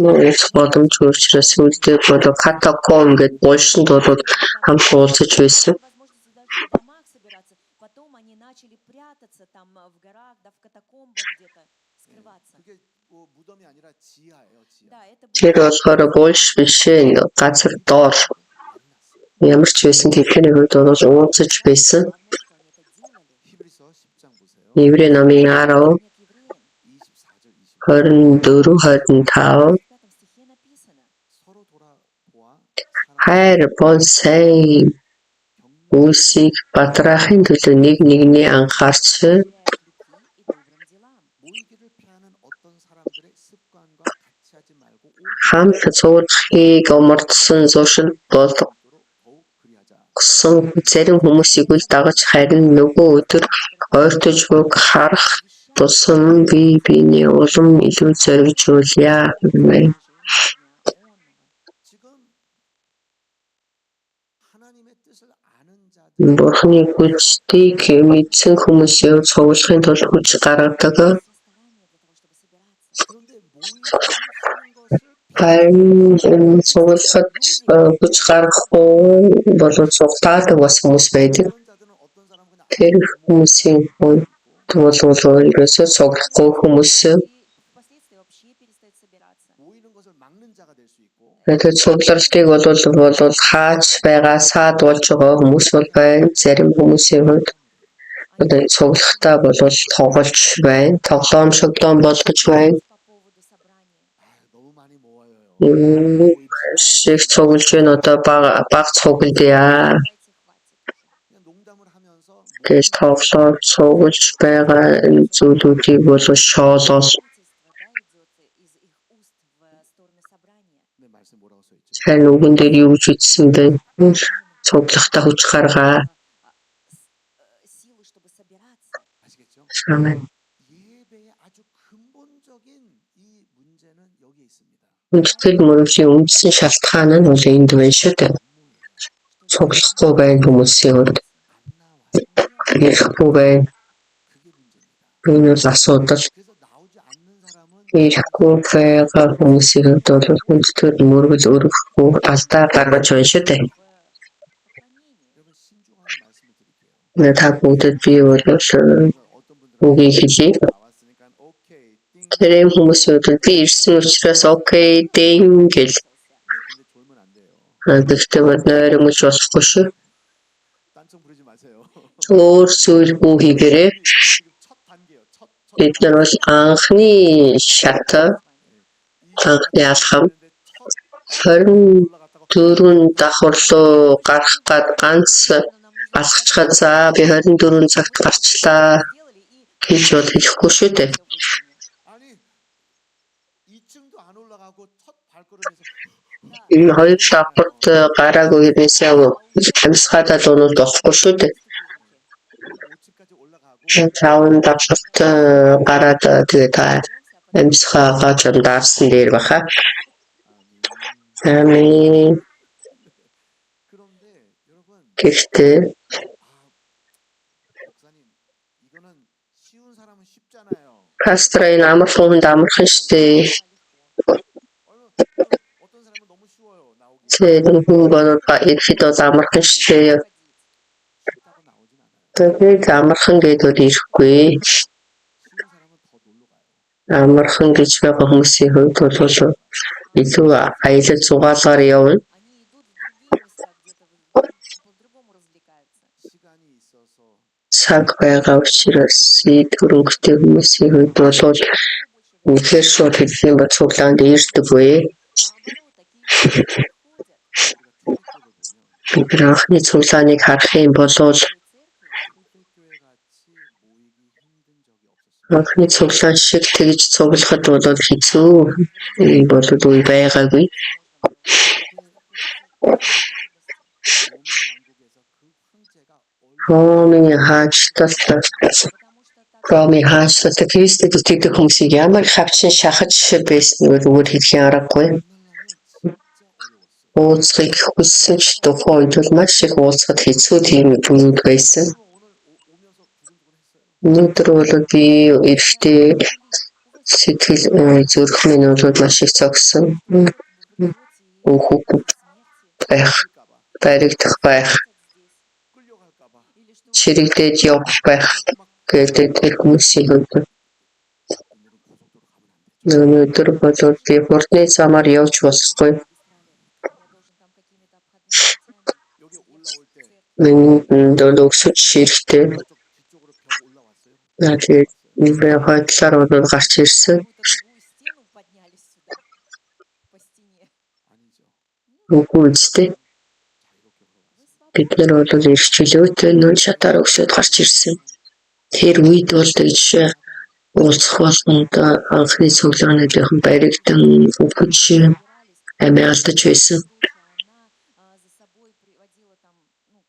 [SPEAKER 1] уулзах боломж өөрчлөөс үлдээ болоо катакомб гэд булшинд бол хамт уулзаж байсан.
[SPEAKER 4] Возможности даже в домах собираться. Потом они начали прятаться там в горах, да в катакомбах где-то, скрываться.
[SPEAKER 3] 그게 뭐 무덤이 아니라 지하예요, 지하.
[SPEAKER 4] Да, это
[SPEAKER 1] Тэр
[SPEAKER 4] было
[SPEAKER 1] болохоор булш биш ээ газар доор
[SPEAKER 3] 만났어요.
[SPEAKER 1] ямар ч байсан тэдний хувьд бол уулзаж байсан.
[SPEAKER 4] главное, что они это делали.
[SPEAKER 3] 히브리서 10장 보세요.
[SPEAKER 1] Еврей номын 10
[SPEAKER 4] Нет, евреям.
[SPEAKER 3] 24절 25.
[SPEAKER 1] 24-25
[SPEAKER 4] В 5 стихе написано.
[SPEAKER 3] 서로 돌아보아
[SPEAKER 1] хайр бол сайн үлсийг бадраахын төлөө нэг нэгний анхаарч
[SPEAKER 4] Доверяя к любви и добрым делам.
[SPEAKER 3] 모이기를 피하는 어떤 사람들의 습관과 같이 하지 말고
[SPEAKER 1] хамт цуглахыг омордсон зуршил болгосон
[SPEAKER 3] 더욱 그리하자.
[SPEAKER 1] зарим хүмүүсийг үл дагаж харин нөгөө өдөр ойртож буг харах тусам бие биенээ улам илүү зоригжуулъя гэмээр.
[SPEAKER 3] 지금 하나님의 뜻을 아는 자들
[SPEAKER 1] Бурхны хүчтийг мэдсэн хүмүүсийн цуглахын тулд хүч гаргадаг.
[SPEAKER 4] Все старания для того, чтобы собираться.
[SPEAKER 3] 그런데 모이는 것을
[SPEAKER 1] Харин цуглахад хүч гаргахгүй болон цуглаадаг бас хүмүүс байдаг.
[SPEAKER 3] 그런 자들은 어떤 사람은 그냥
[SPEAKER 1] Тэр хүмүүсийн хувьд бол ерөөсөө цуглахгүй хүмүүс
[SPEAKER 4] И впоследствии вообще перестают собираться.
[SPEAKER 3] 모이는 것을 막는 자가 될 수 있고
[SPEAKER 1] тэр цуглалтыг бол хааж байгаа саад болж байгаа хүмүүс бол байна. Зарим хүмүүсийн хувьд одоо цуглахтаа бол тоглож байна. Тоглоом шоглоом болгож байна.
[SPEAKER 4] По поводу собрания.
[SPEAKER 3] 너무 많이 모여요.
[SPEAKER 1] Шиг цуглж байна одоо баг цуглая.
[SPEAKER 4] Давайте хватит.
[SPEAKER 3] 그냥 농담을 하면서
[SPEAKER 1] гэж тоглоод цуглж байгаа зүйлүүдийг бол шоолол
[SPEAKER 4] Свидетельство, да, идет из их уст в сторону собрания.
[SPEAKER 3] 내 말씀 뭐라고 써 있죠?
[SPEAKER 1] сайн үгэн дээр юу гэж ütсэн бэ? Цуглахтаа хүч гаргаа.
[SPEAKER 4] Силы, чтобы собираться.
[SPEAKER 3] 아시겠죠?
[SPEAKER 1] Амен.
[SPEAKER 3] 예배의 아주 근본적인 이 문제는 여기에 있습니다.
[SPEAKER 1] Үнэтгэл мөрөвлийн үндсэн шалтгаан нь бол энд байна шүү дээ. Цуглахгүй байх хүмүүсийн хувьд
[SPEAKER 3] 안 나와요.
[SPEAKER 1] ирэхгүй байх.
[SPEAKER 3] 그게 문제입니다.
[SPEAKER 1] Энэ бол асуудал.
[SPEAKER 3] 그래서 나오지 않는 사람은
[SPEAKER 1] Ирэхгүй байгаа хүмүүсийн хувьд бол үнэтгэл мөргөл өргөхгүй алдаа гаргаж байна шүү дээ.
[SPEAKER 4] Поклонение.
[SPEAKER 3] 여러분 신중하게 말씀을 드릴게요.
[SPEAKER 1] Та бүгдэд би бол
[SPEAKER 3] 어떤 분들은
[SPEAKER 1] үгийг хэлье.
[SPEAKER 3] 나왔으니까 오케이 띵.
[SPEAKER 1] Тэр юм хүмүүсийн хувьд би ирсэн учраас окей дэн гэл.
[SPEAKER 3] 네, 근데 졸면 안 돼요.
[SPEAKER 1] Гэхдээ бол нойрмож болохгүй шүү.
[SPEAKER 3] 딴청 부르지 마세요.
[SPEAKER 1] Өөр зүйл бүү хийгээрэй.
[SPEAKER 3] 지금 첫 단계요. 첫
[SPEAKER 1] Бид нар бол анхны шат анхны алхам
[SPEAKER 3] 올라갔다가
[SPEAKER 1] 24 давхарлуу гарах гад ганц алхацгаад за би 24 цагт гарчлаа
[SPEAKER 4] Сделали и
[SPEAKER 1] гэж бол хэлэхгүй шүү дээ.
[SPEAKER 3] 아니 2층도 안 올라가고 첫 발걸음에서
[SPEAKER 1] Энэ хоёр давхарт гараагүй хэрнээс амьсгалаад унууд болохгүй шүү дээ.
[SPEAKER 3] 5층까지 올라가고
[SPEAKER 1] Цаавн давхарт гараад тэгээд амьсгалаа ч даарсан дээр баха. Амин.
[SPEAKER 3] 그런데 여러분
[SPEAKER 1] Гэхдээ
[SPEAKER 3] 목사님 이거는 쉬운 사람은 쉽잖아요.
[SPEAKER 1] пастрын амархан хүнд амархан штэ.
[SPEAKER 3] 어떤 사람은 너무 쉬워요. 나오기
[SPEAKER 1] Цэдэн хүн бол ихэд бол амархан штэ.
[SPEAKER 3] 쉽다고 나오진 않아요.
[SPEAKER 1] Тэгээд амархан гэдүүд ирэхгүй.
[SPEAKER 3] 쉬운 사람은 더 놀러 가요.
[SPEAKER 1] Амархан гэж байгаа хүмүүсийн хувьд бол илүү аялал зугаалгаар явна.
[SPEAKER 4] Они идут в другие места, где-то по-другому развлекаются.
[SPEAKER 3] 시간이 있어서
[SPEAKER 1] Цаг байгаа учраас төрөнгөтэй хүмүүсийн хувьд бол үнэхээр шууд хэлэх юм бол цуглаанд ирдэггүй.
[SPEAKER 4] Наоборот, такие люди приходят
[SPEAKER 3] 우리가 초대교회 보면
[SPEAKER 1] Бид анхны цуглааныг харах юм бол
[SPEAKER 4] в церкви.
[SPEAKER 3] 초대교회 같이 모이기 힘든 적이 없었어요.
[SPEAKER 1] анхны цуглаан шиг тэгж цуглахад бол хэцүү бол үе байгаагүй.
[SPEAKER 3] 로마 왕국에서 그 황제가
[SPEAKER 1] Ромын хаажталтай
[SPEAKER 4] Потому что так
[SPEAKER 1] Ромын хаажталтай Кристэд итгэдэг хүмүүсийг ямар хавчин шахаж байсан вэ зүгээр хэлхийн аргагүй.
[SPEAKER 3] 만나려면 진짜 어려웠어요.
[SPEAKER 1] Уулзахыг хүссэн ч тухайн үед бол маш их уулзахад хэцүү тийм үед байсан.
[SPEAKER 3] 오면서 두근두근했어요.
[SPEAKER 1] Өнөөдөр бол би эрэхтэй сэтгэл зүрх минь бол маш их цогсон. Өөхөг байх, баригдах байх,
[SPEAKER 3] 끌려갈까봐
[SPEAKER 1] чирэгдээд явах байх гэдэг хүмүүсийн хувьд
[SPEAKER 3] 오늘은 고속도로 가면 안 되죠.
[SPEAKER 1] өнөөдөр бол би хурдны замаар явж болохгүй.
[SPEAKER 4] я должен там какими-то обходными путями.
[SPEAKER 3] 여기 올라올 때
[SPEAKER 1] Минь дол өксөж ширэхтэй.
[SPEAKER 3] 저쪽 뒤쪽으로 벽 올라왔어요.
[SPEAKER 1] Тэгээд би хойдлоор бол гарч ирсэн.
[SPEAKER 4] Какую-то другую стену поднялись сюда, по стене.
[SPEAKER 3] 아니죠.
[SPEAKER 1] Үгүй үстэй.
[SPEAKER 3] 자유롭게 걸어왔어요.
[SPEAKER 4] Вы
[SPEAKER 1] Бид нар бол ирэх чөлөөтэй нөл шатаар өксөд гарч ирсэн. Тэр үед бол тэгж уулзах болгонд анхны цуглаануудын баригдан өгч амиалтаж байсан.
[SPEAKER 4] она за собой приводила там,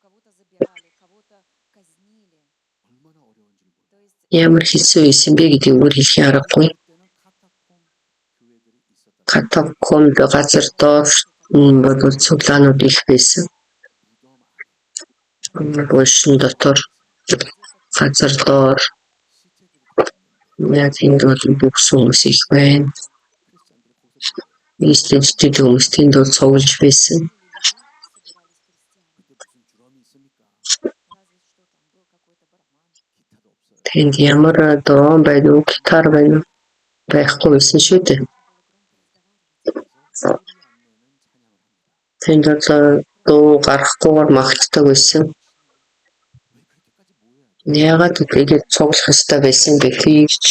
[SPEAKER 4] кого-то забирали, кого-то казнили.
[SPEAKER 3] 얼마나 어려운지 몰라요.
[SPEAKER 4] То есть
[SPEAKER 1] Ямар хэцүү байсан бэ гэдгийг өөр хэлхийн аргагүй.
[SPEAKER 3] 때는 카타콤 교회들이 있었다.
[SPEAKER 1] Катакомб газар доор бол цуглаанууд их байсан.
[SPEAKER 3] 무덤 안에
[SPEAKER 1] Булшин дотор газар доор
[SPEAKER 3] 시체들이 다 있는데
[SPEAKER 1] яг энд бол бүхс хүмүүс их байна.
[SPEAKER 3] 크리스찬들이 거기서
[SPEAKER 1] Истинчтэй хүмүүс тэнд бол цуглаж байсан.
[SPEAKER 4] собирались христиане.
[SPEAKER 3] 그때 무슨 드럼이 있습니까?
[SPEAKER 4] Разве что там был какой-то барабан.
[SPEAKER 3] 기타도 없어요.
[SPEAKER 1] Тэнд ямар дрон байна уу, гитар байна уу байхгүй байсан шүү дээ.
[SPEAKER 3] 그래서 소리 안 내는 찬양을 합니다.
[SPEAKER 1] Тэнд бол дуу гаргахгүйгээр магтдаг байсан.
[SPEAKER 3] 왜 그렇게까지 모여야 돼?
[SPEAKER 1] Яагаад тэгээд цуглах ёстой байсан бэ? Тэгж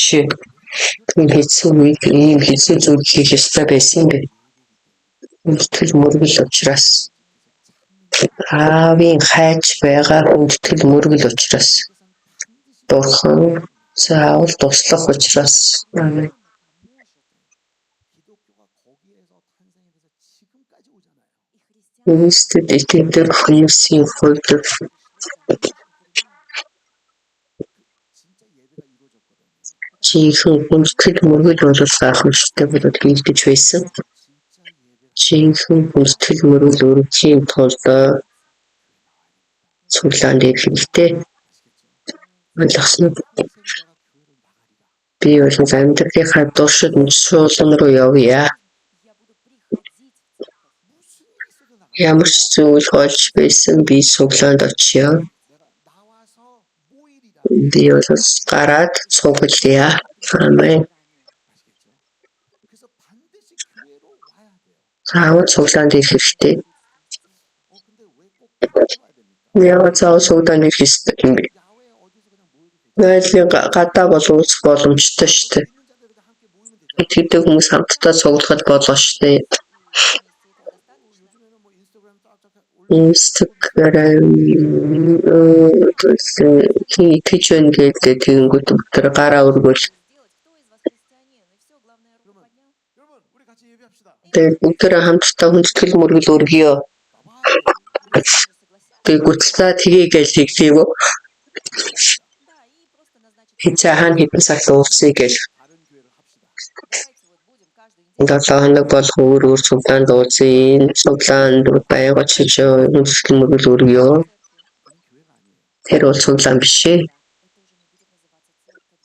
[SPEAKER 1] тийм хэцүү үед ийм хэцүү зүйл хийх ёстой байсан бэ? Үндэтгэл мөргөл учраас аавын хайж байгаа үндэтгэл мөргөл учраас Бурхан заавал туслах учраас
[SPEAKER 3] 기독교가 거기에서 탄생이 돼서 지금까지 오잖아요.
[SPEAKER 4] И христиане
[SPEAKER 1] Кристэд итгэдэг хүмүүсийн хувьд
[SPEAKER 3] 진짜 예배가 이루어졌거든요.
[SPEAKER 1] жинхэнэ хүндэтгэл мөргөл бол гайхамшигтай болоод хийгдэж байсан.
[SPEAKER 3] 진짜 예배가
[SPEAKER 1] Жинхэнэ хүндэтгэл мөргөл өргөхийн тулд цуглаанд ирэх хэрэгтэй.
[SPEAKER 3] 아시겠죠?
[SPEAKER 1] Ойлгосон уу?
[SPEAKER 3] 평생 내가 교회를 나가리라.
[SPEAKER 1] Би бол амьдралынхаа туршид суулган руу явъя.
[SPEAKER 4] я буду приходить в церковь.
[SPEAKER 3] 무슨 일 있어도 나가.
[SPEAKER 1] Ямар ч зүйл болж байсан би цуглаанд очиё.
[SPEAKER 3] 내가 나와서 모이리라.
[SPEAKER 1] Би бол гараад цуглая. Амен.
[SPEAKER 3] 아시겠죠? 그래서 반드시 교회로 와야 돼요.
[SPEAKER 1] Заавал цуглаанд ирэх хэрэгтэй.
[SPEAKER 3] 근데 왜 꼭 교회로 와야 됩니까?
[SPEAKER 1] Яагаад заавал цуглаанд ирэх ёстой юм бэ?
[SPEAKER 3] 야외 어디서 그냥 모여도 되죠.
[SPEAKER 1] Найдлын гадаа бол уулзах боломжтой шүү дээ.
[SPEAKER 3] 있는 자들 그냥 함께 모이면 되죠.
[SPEAKER 1] Итгэдэг хүмүүс хамтдаа цуглахад болно шүү дээ.
[SPEAKER 3] 요즘에는 뭐 인스타그램 쫙쫙
[SPEAKER 1] Instagram итгэж байна гэдэг тэгэнгүүт өдөр гараа өргөл
[SPEAKER 4] Сделать, кто из вас христианин? И все, главное, руку
[SPEAKER 3] 그러면
[SPEAKER 4] поднял.
[SPEAKER 3] 여러분 우리 같이 예배합시다.
[SPEAKER 1] Тэгээд бүгдээрээ хамтдаа хүндэтгэл мөргөл өргөё.
[SPEAKER 3] Давай,
[SPEAKER 4] Все же согласятся.
[SPEAKER 1] Тэгээд гутлаа тгий гэж хэлдэг.
[SPEAKER 4] Да, и просто назначить
[SPEAKER 1] Хизээ хаана хэдэн цаг уулзъя гэж.
[SPEAKER 3] 다른 교회를 합시다.
[SPEAKER 4] давайте вот будем каждую неделю
[SPEAKER 1] 7 хоног болох өөр цуглаанд уулзъя. Энэ цуглаанд байга чиж хүндэтгэл мөргөл өргөё.
[SPEAKER 4] церкви.
[SPEAKER 3] 그건 교회가 아니에요.
[SPEAKER 1] Тэр бол цуглаан биш ээ.
[SPEAKER 4] Это уже не будет называться церковью.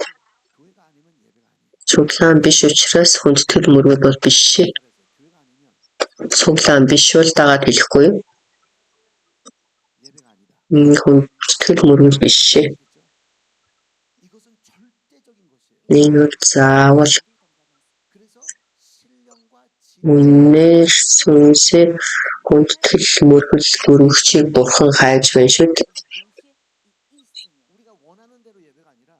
[SPEAKER 3] 교회가 아니면 예배가 아니에요.
[SPEAKER 1] Цуглаан биш учраас хүндэтгэл мөргөл бол биш ээ.
[SPEAKER 3] 그래서 교회가 아니면
[SPEAKER 1] Цуглаан биш бол дагаад хэлэхгүй.
[SPEAKER 3] 예배가 아니다.
[SPEAKER 1] Хүндэтгэл мөргөл биш ээ.
[SPEAKER 3] 아시겠죠? 이것은 절대적인 것이에요.
[SPEAKER 1] Энэ бол заавал
[SPEAKER 3] 그래서 신령과
[SPEAKER 1] үнээр сүнсээр хүндэтгэл мөргөл өргөгчийг бурхан хайж байна шүү дээ.
[SPEAKER 4] в духе и истине.
[SPEAKER 3] 우리가 원하는 대로 예배가 아니라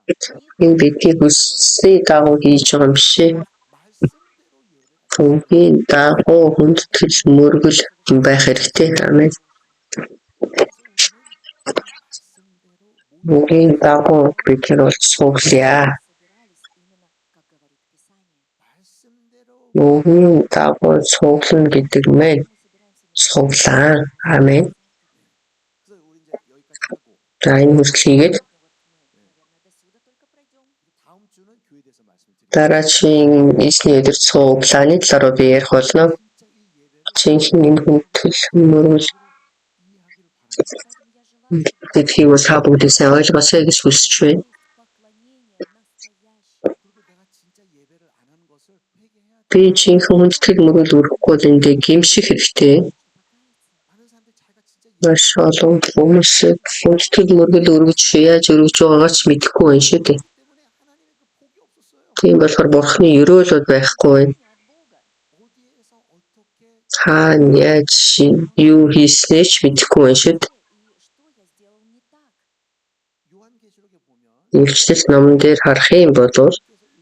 [SPEAKER 1] Энэ бидний хүссэн дагуу хийж байгаа юм биш ээ.
[SPEAKER 3] 말씀대로 예배가
[SPEAKER 1] Түүхийн дагуу хүндэтгэл мөргөл байх хэрэгтэй. Амен.
[SPEAKER 3] 말씀대로
[SPEAKER 1] Үүний дагуу бид нар бол цуглая.
[SPEAKER 4] Собирались именно, как говорит Писание.
[SPEAKER 3] 말씀대로
[SPEAKER 1] Үүний дагуу цуглана гэдэг мэн
[SPEAKER 4] Мы собираемся
[SPEAKER 1] цуглаа. Амен.
[SPEAKER 3] 그래서 우리 이제 여기까지 하고
[SPEAKER 1] За энэ хүртэл хийгээд
[SPEAKER 4] вот мы, наверное, до сюда только пройдем.
[SPEAKER 3] 다음 주는 교회에 대해서 말씀을 드릴게요.
[SPEAKER 1] дараагийн эсний өдөр цуглааны талаар би ярих болно.
[SPEAKER 3] 진짜 이 예배를
[SPEAKER 1] Жинхэнэ энэ хүндэтгэл мөргөл
[SPEAKER 3] 이해하기를 바랍니다.
[SPEAKER 4] Поэтому я желаю, чтобы
[SPEAKER 1] гэдгийг бас та бүгдээ сайн ойлгосоо гэж хүсэж байна.
[SPEAKER 4] есть поклонение настоящее.
[SPEAKER 3] 그리고 내가 진짜 예배를 안 하는 것을 회개해야 돼.
[SPEAKER 1] Би жинхэнэ хүндэтгэл мөргөл өргөхгүй бол эндээ гимших хэрэгтэй.
[SPEAKER 3] 많은 사람들이 자기가 진짜
[SPEAKER 1] Маш олон хүмүүс хүндэтгэл мөргөл өргөж яаж өргөж байгаагаа ч мэдэхгүй байна шүү дээ.
[SPEAKER 3] 때문에 하나님의 그 복이 없었어요.
[SPEAKER 1] Тийм болохоор бурхны ерөөлөд байхгүй байна.
[SPEAKER 4] От Бога.
[SPEAKER 3] 어디에서 어떻게
[SPEAKER 1] Хаана яаж юу хийснээ ч мэдэхгүй байна шүү дээ.
[SPEAKER 4] И что я сделал не так?
[SPEAKER 3] 요한계시록에 보면
[SPEAKER 1] Илчил номон дээр харах юм бол
[SPEAKER 3] 그래서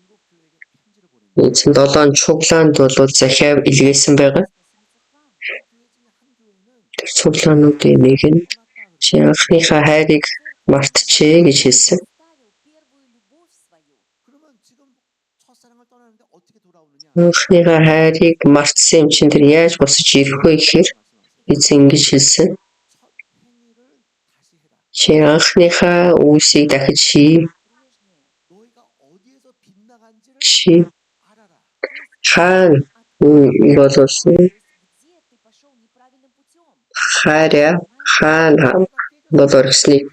[SPEAKER 3] 일곱 교회에게 편지를 보냈는데
[SPEAKER 1] эцэн 7 чуглаанд бол захиа илгээсэн байгаа.
[SPEAKER 3] 그 교회 중에 한 교회는
[SPEAKER 1] Тэр цуглаануудын нэг нь
[SPEAKER 3] 떠났다
[SPEAKER 1] чи анхныхаа хайрыг мартчихъя гэж хэлсэн.
[SPEAKER 4] Оставил первую любовь свою.
[SPEAKER 3] 그러면 지금 첫사랑을 떠나는데 어떻게 돌아오느냐?
[SPEAKER 1] Анхныхаа хайрыг мартсан юм чинь тэр яаж босож ирэх вэ гэхээр
[SPEAKER 3] 말씀하세요.
[SPEAKER 1] эзэн ингэж хэлсэн.
[SPEAKER 3] 첫 행위를 다시 해라.
[SPEAKER 1] Чи анхныхаа үйлсийг дахиж хий.
[SPEAKER 4] Прежнее.
[SPEAKER 3] 너희가 어디에서 빗나간지를
[SPEAKER 1] Чи
[SPEAKER 3] 알아라.
[SPEAKER 1] хаана боловсон
[SPEAKER 4] Где ты пошел неправильным путем?
[SPEAKER 1] хайраа хаана бол орхисныг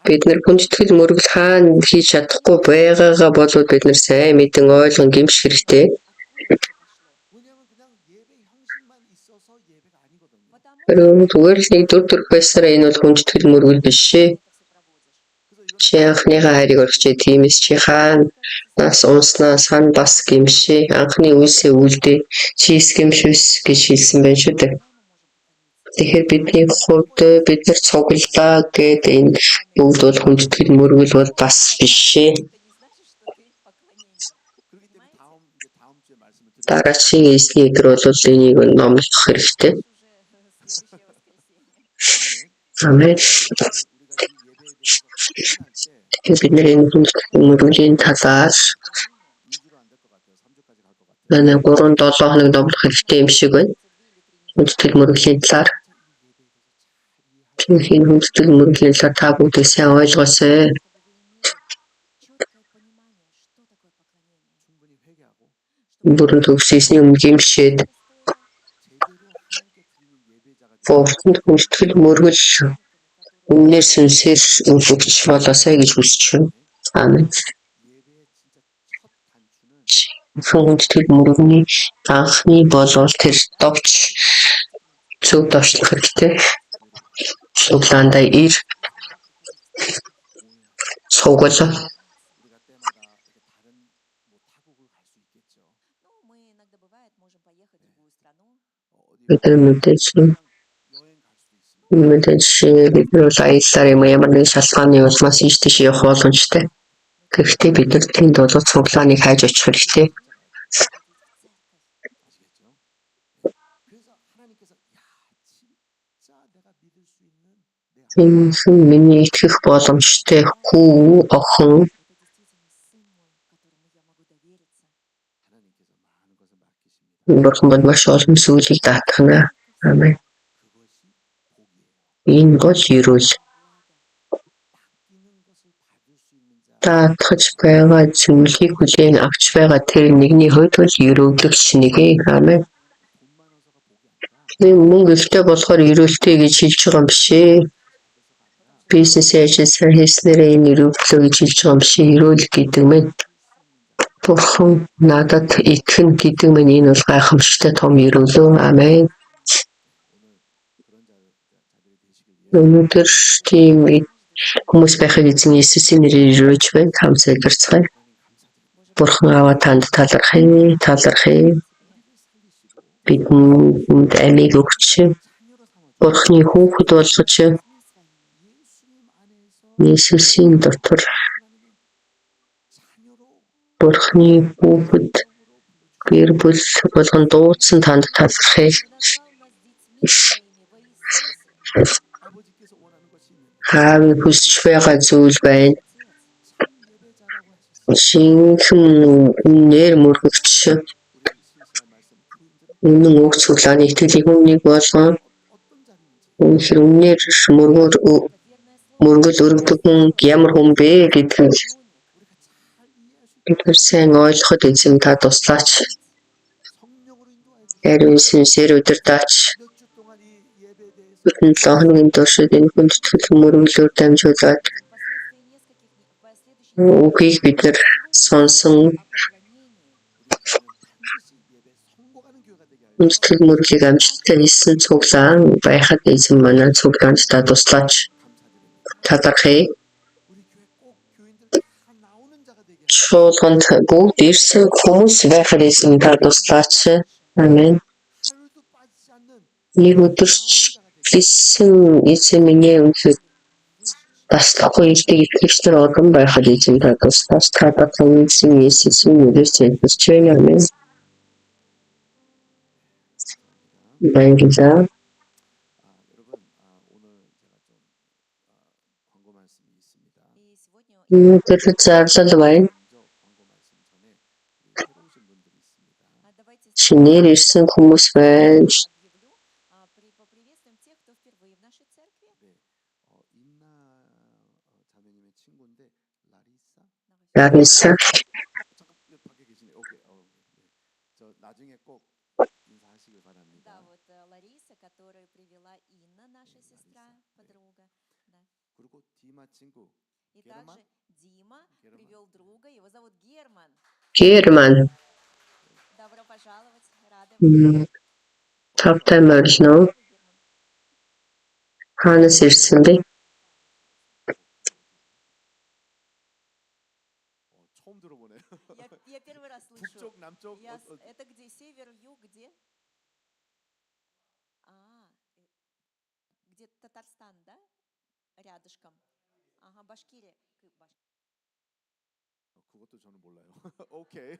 [SPEAKER 1] бид нар хүндэтгэл мөргөл хаана хийж чадахгүй байгаагаа болоод бид нар сайн мэдэн ойлгон гимших хэрэгтэй.
[SPEAKER 4] Откуда это пошло?
[SPEAKER 3] 왜냐하면 그냥 예배 형식만 있어서 예배가 아니거든요.
[SPEAKER 4] Потому
[SPEAKER 1] Зүгээр л нэг дүр байсараа энэ бол хүндэтгэл мөргөл биш ээ.
[SPEAKER 4] что все проводишь.
[SPEAKER 3] 그래서
[SPEAKER 1] Чи анхныхаа хайрыг орхичээ тиймээс чи хаана нас унснаа сан бас гимшээ анхны үйлсээ үлдээ чи гимшвэс гэж хэлсэн байна шүү дээ. Тэгэхээр бидний хувьд бид нар цуглаа гэдэг энэ бүгд бол хүндэтгэл мөргөл бол бас биш ээ.
[SPEAKER 4] Это не значит, что ты поклонение.
[SPEAKER 3] 그렇기 때문에 다음 주에 말씀을 드릴게요.
[SPEAKER 1] Дараагийн эсний өдөр бол энийг номлох хэрэгтэй.
[SPEAKER 4] Уже следующее воскресенье.
[SPEAKER 3] 아멘.
[SPEAKER 1] Амен.
[SPEAKER 3] 우리가 이 예배에 대해서 확인할 때
[SPEAKER 1] Тэгэхээр бид нар энэ хүндэтгэл мөргөлийн талаар
[SPEAKER 3] 2주로 안 될 것 같아요. 3주까지 갈 것 같아요.
[SPEAKER 1] манай 3-7 хоног номлох хэрэгтэй юм шиг байна. Хүндэтгэл мөргөлийн талаар
[SPEAKER 3] 이 예배에 대해서 잘 이해하고
[SPEAKER 1] тийм хүндэтгэл мөргөлийн талаар та бүгд сайн ойлгосоо.
[SPEAKER 4] Чтобы вы имели четкое понимание, что такое поклонение.
[SPEAKER 3] 충분히 회개하고
[SPEAKER 1] Бүрэн төгсөсний өмнө гимшээд
[SPEAKER 3] 제대로 하나님께 드리는 예배자가 되는
[SPEAKER 1] бурханд хүндэтгэл мөргөл үнээр сүнсээр өгч болоосай гэж хүсэж байна. Амен.
[SPEAKER 3] 예배의 진짜 첫 단추는
[SPEAKER 1] Хүндэтгэл мөргөний анхны болвол тэр довч зөв довчлох хэрэгтэй. Цуглаандаа ир цуглаа.
[SPEAKER 3] 우리가 때마다 이렇게 다른 뭐 타국을 갈 수 있겠죠.
[SPEAKER 4] Ну, мы иногда бывает, можем поехать в другую страну.
[SPEAKER 3] 어디
[SPEAKER 1] бид нар мэдээж
[SPEAKER 3] 그냥 여행 갈 수도 있습니다.
[SPEAKER 1] мэдээж бид нар аяллаар юм ямар нэгэн шалтгааны улмаас ийш тийш явах боломжтой. Гэхдээ бид нар тэнд бол цуглааныг хайж очих хэрэгтэй.
[SPEAKER 3] 아시겠죠? 그래서 하나님께서 야 진짜 내가 믿을 수 있는 내 아들
[SPEAKER 1] Энэ миний итгэх боломжтой хүү охин
[SPEAKER 4] Это действительно сын мой, которому я могу довериться.
[SPEAKER 3] 하나님께서 많은 것을 맡기십니다.
[SPEAKER 1] Бурхан бол маш олон зүйлийг даатгана. Амен.
[SPEAKER 3] 그것이 복이에요.
[SPEAKER 1] Энэ бол ерөөл.
[SPEAKER 3] 뺏기는 것을 받을 수 있는 자.
[SPEAKER 1] Даатгаж байгаа зүйлийг хүлээн авч байгаа тэр нэгний хувьд бол ерөөлөгч нэг. Амен.
[SPEAKER 3] 돈 많아서가 복이 아니라
[SPEAKER 1] Энэ мөнгө ихтэй болохоор ерөөлтэй гэж хэлж байгаа юм биш ээ. Бизнес ажил хийснээр энэ ерөөлөө гэж хэлж байгаа юм биш ээ. Ерөөл гэдэг нь Бурхан надад итгэн гэдэг нь энэ бол гайхамшигтай том ерөөлөө. Амен.
[SPEAKER 3] 오늘 그런 자들이 되시길 위해서
[SPEAKER 1] Өнөөдөр тийм хүмүүс байхыг эзэн Иесусийн нэрээр өрөөж байна. Хам залбирцгаая. Бурхан аваа танд талархъя. Бидэнд амийг өгч Бурханы хүүхэд болгож Иесусийн дотор Бурханы хүүхэд гэр бүл болгон дуудсан танд талархъя.
[SPEAKER 3] 아버지께서 원하는 것이 있는데
[SPEAKER 1] Хаавь хүсч байгаа зүйл байна.
[SPEAKER 3] 예배자라고 하셨어요.
[SPEAKER 1] Шинхэн нэр мөргөгч
[SPEAKER 3] 우리 신시할 말씀 교인들은
[SPEAKER 1] үнэн үг цуглааны итгэлийн хүнийг болгон
[SPEAKER 3] 어떤 자리인지
[SPEAKER 1] үнэхээр үнээр мөргөл өргөдөг хүн ямар хүн бэ гэдгийг
[SPEAKER 3] 우리가 잘 이해할 수 있도록
[SPEAKER 1] бид сайн ойлгоход эзэн та туслаач.
[SPEAKER 3] 성령으로 인도하여 주시고
[SPEAKER 1] Ариун сүнсээр удирдаач.
[SPEAKER 3] 몇 주 동안 이 예배에 대해서
[SPEAKER 1] Бүтэн 7 хоногийн туршид энэ хүндэтгэл мөргөлөөр дамжуулаад үгийг бид нар сонсон
[SPEAKER 3] 우리 교회는 반드시 예배 성공하는 교회가 되게 하여
[SPEAKER 1] хүндэтгэл мөргөлийг амжилттай хийсэн цуглаан байхад эзэн манай цуглаанд та туслаач.
[SPEAKER 3] 감사드립니다.
[SPEAKER 1] Талархъя.
[SPEAKER 3] 우리 교회 꼭 교인들 다 나오는 자가 되게 하여
[SPEAKER 1] Чуулганд бүгд ирсэн хүмүүс байхад эзэн та туслаач. Амен.
[SPEAKER 3] 하루도 빠지지 않는
[SPEAKER 1] Нэг өдөрч хэлсэн эзэн минь үнэхээр таслахгүй илдэг итгэгчдэр олон байхад эзэн та туслаач. Та батлан эзэн Иесусийн нэрээр залбирч байна. Амен. Баярлалаа.
[SPEAKER 3] 여러분 오늘 제가 좀 광고 말씀이 있습니다.
[SPEAKER 4] И сегодня
[SPEAKER 1] Өнөөдөр зарлал байна.
[SPEAKER 3] 먼저 광고 말씀 전에 우리 새로 오신 분들이 있습니다.
[SPEAKER 4] давайте
[SPEAKER 1] Шинээр ирсэн хүмүүс байна.
[SPEAKER 4] объявлю, поприветствуем тех, кто впервые в нашей церкви.
[SPEAKER 3] 네, 인나 자매님의 친구인데 라리사.
[SPEAKER 1] Лариса.
[SPEAKER 3] 잠깐 밖에 계시네. 오케이. 네. 저 나중에 꼭 인사하시길 바랍니다.
[SPEAKER 4] Да, вот Лариса, которую привела Инна, наша сестра, подруга. Да.
[SPEAKER 3] 그리고 디마 친구
[SPEAKER 4] И
[SPEAKER 3] Герман?
[SPEAKER 4] также Дима
[SPEAKER 3] Герман.
[SPEAKER 4] привел друга, его зовут Герман.
[SPEAKER 1] Герман.
[SPEAKER 4] Добро пожаловать, рады.
[SPEAKER 1] Тавтай морилно. Хаанаас ирсэн бэ?
[SPEAKER 3] 처음 들어보네요.
[SPEAKER 4] Я первый раз слышу.
[SPEAKER 3] 북쪽, 남쪽,
[SPEAKER 4] Это где? Север, юг, где? Где Татарстан, да? Рядышком. Ага, Башкирия.
[SPEAKER 3] 그것도 저는 몰라요. 오케이.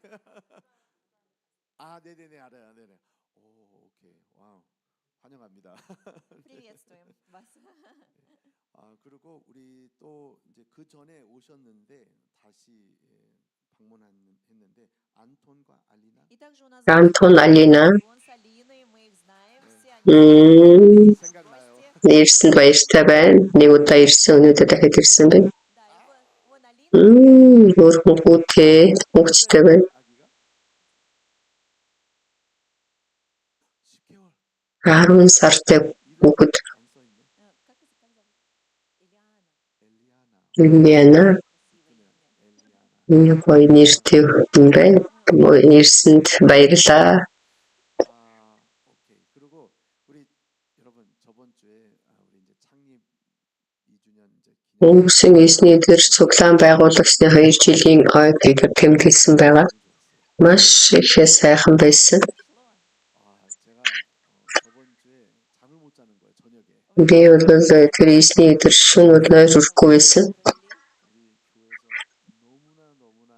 [SPEAKER 3] 네네네 알아요, 네네. 오케이, 와우, 환영합니다.
[SPEAKER 4] Приветствуем вас.
[SPEAKER 3] 그리고 우리 또 이제 그 전에 오셨는데 다시 방문했는데 안톤과 알리나.
[SPEAKER 4] И также у нас
[SPEAKER 1] Антон, Алина.
[SPEAKER 4] Антон с Алиной, мы их знаем, все они
[SPEAKER 3] 생각나요.
[SPEAKER 4] гости.
[SPEAKER 1] Ирсэн баяртай байна. Нэг удаа ирсэн, өнөөдөр дахиад ирсэн байна.
[SPEAKER 4] Да, и вон Алина,
[SPEAKER 1] Өөрхөн хүүтэй хүүхдтэй байна.
[SPEAKER 3] 아기가 10개월.
[SPEAKER 1] 10 сартай хүүхэд
[SPEAKER 3] 안 써있네.
[SPEAKER 4] как зовут? Ильяна.
[SPEAKER 3] 엘리아나.
[SPEAKER 1] Лиана.
[SPEAKER 3] 엘리아나.
[SPEAKER 1] Энэ гоё нэртэй хүн байна. Ирсэнд баярлалаа.
[SPEAKER 3] 오케이. 그리고 우리 여러분 저번 주에 우리 이제 창립 2주년 이제 기념
[SPEAKER 1] Өнгөрсөн эсний эдгээр цуглаан байгуулагчны 2 жилийн ойг тэмдэглэсэн байгаа. Маш их сайхан байсан.
[SPEAKER 3] 제가 저번 주에 잠을 못 자는 거예요, 저녁에.
[SPEAKER 1] Би бол тэр эсний эдгээр шөнө өдөр үрхгүй байсан.
[SPEAKER 3] 우리 교회에서 너무나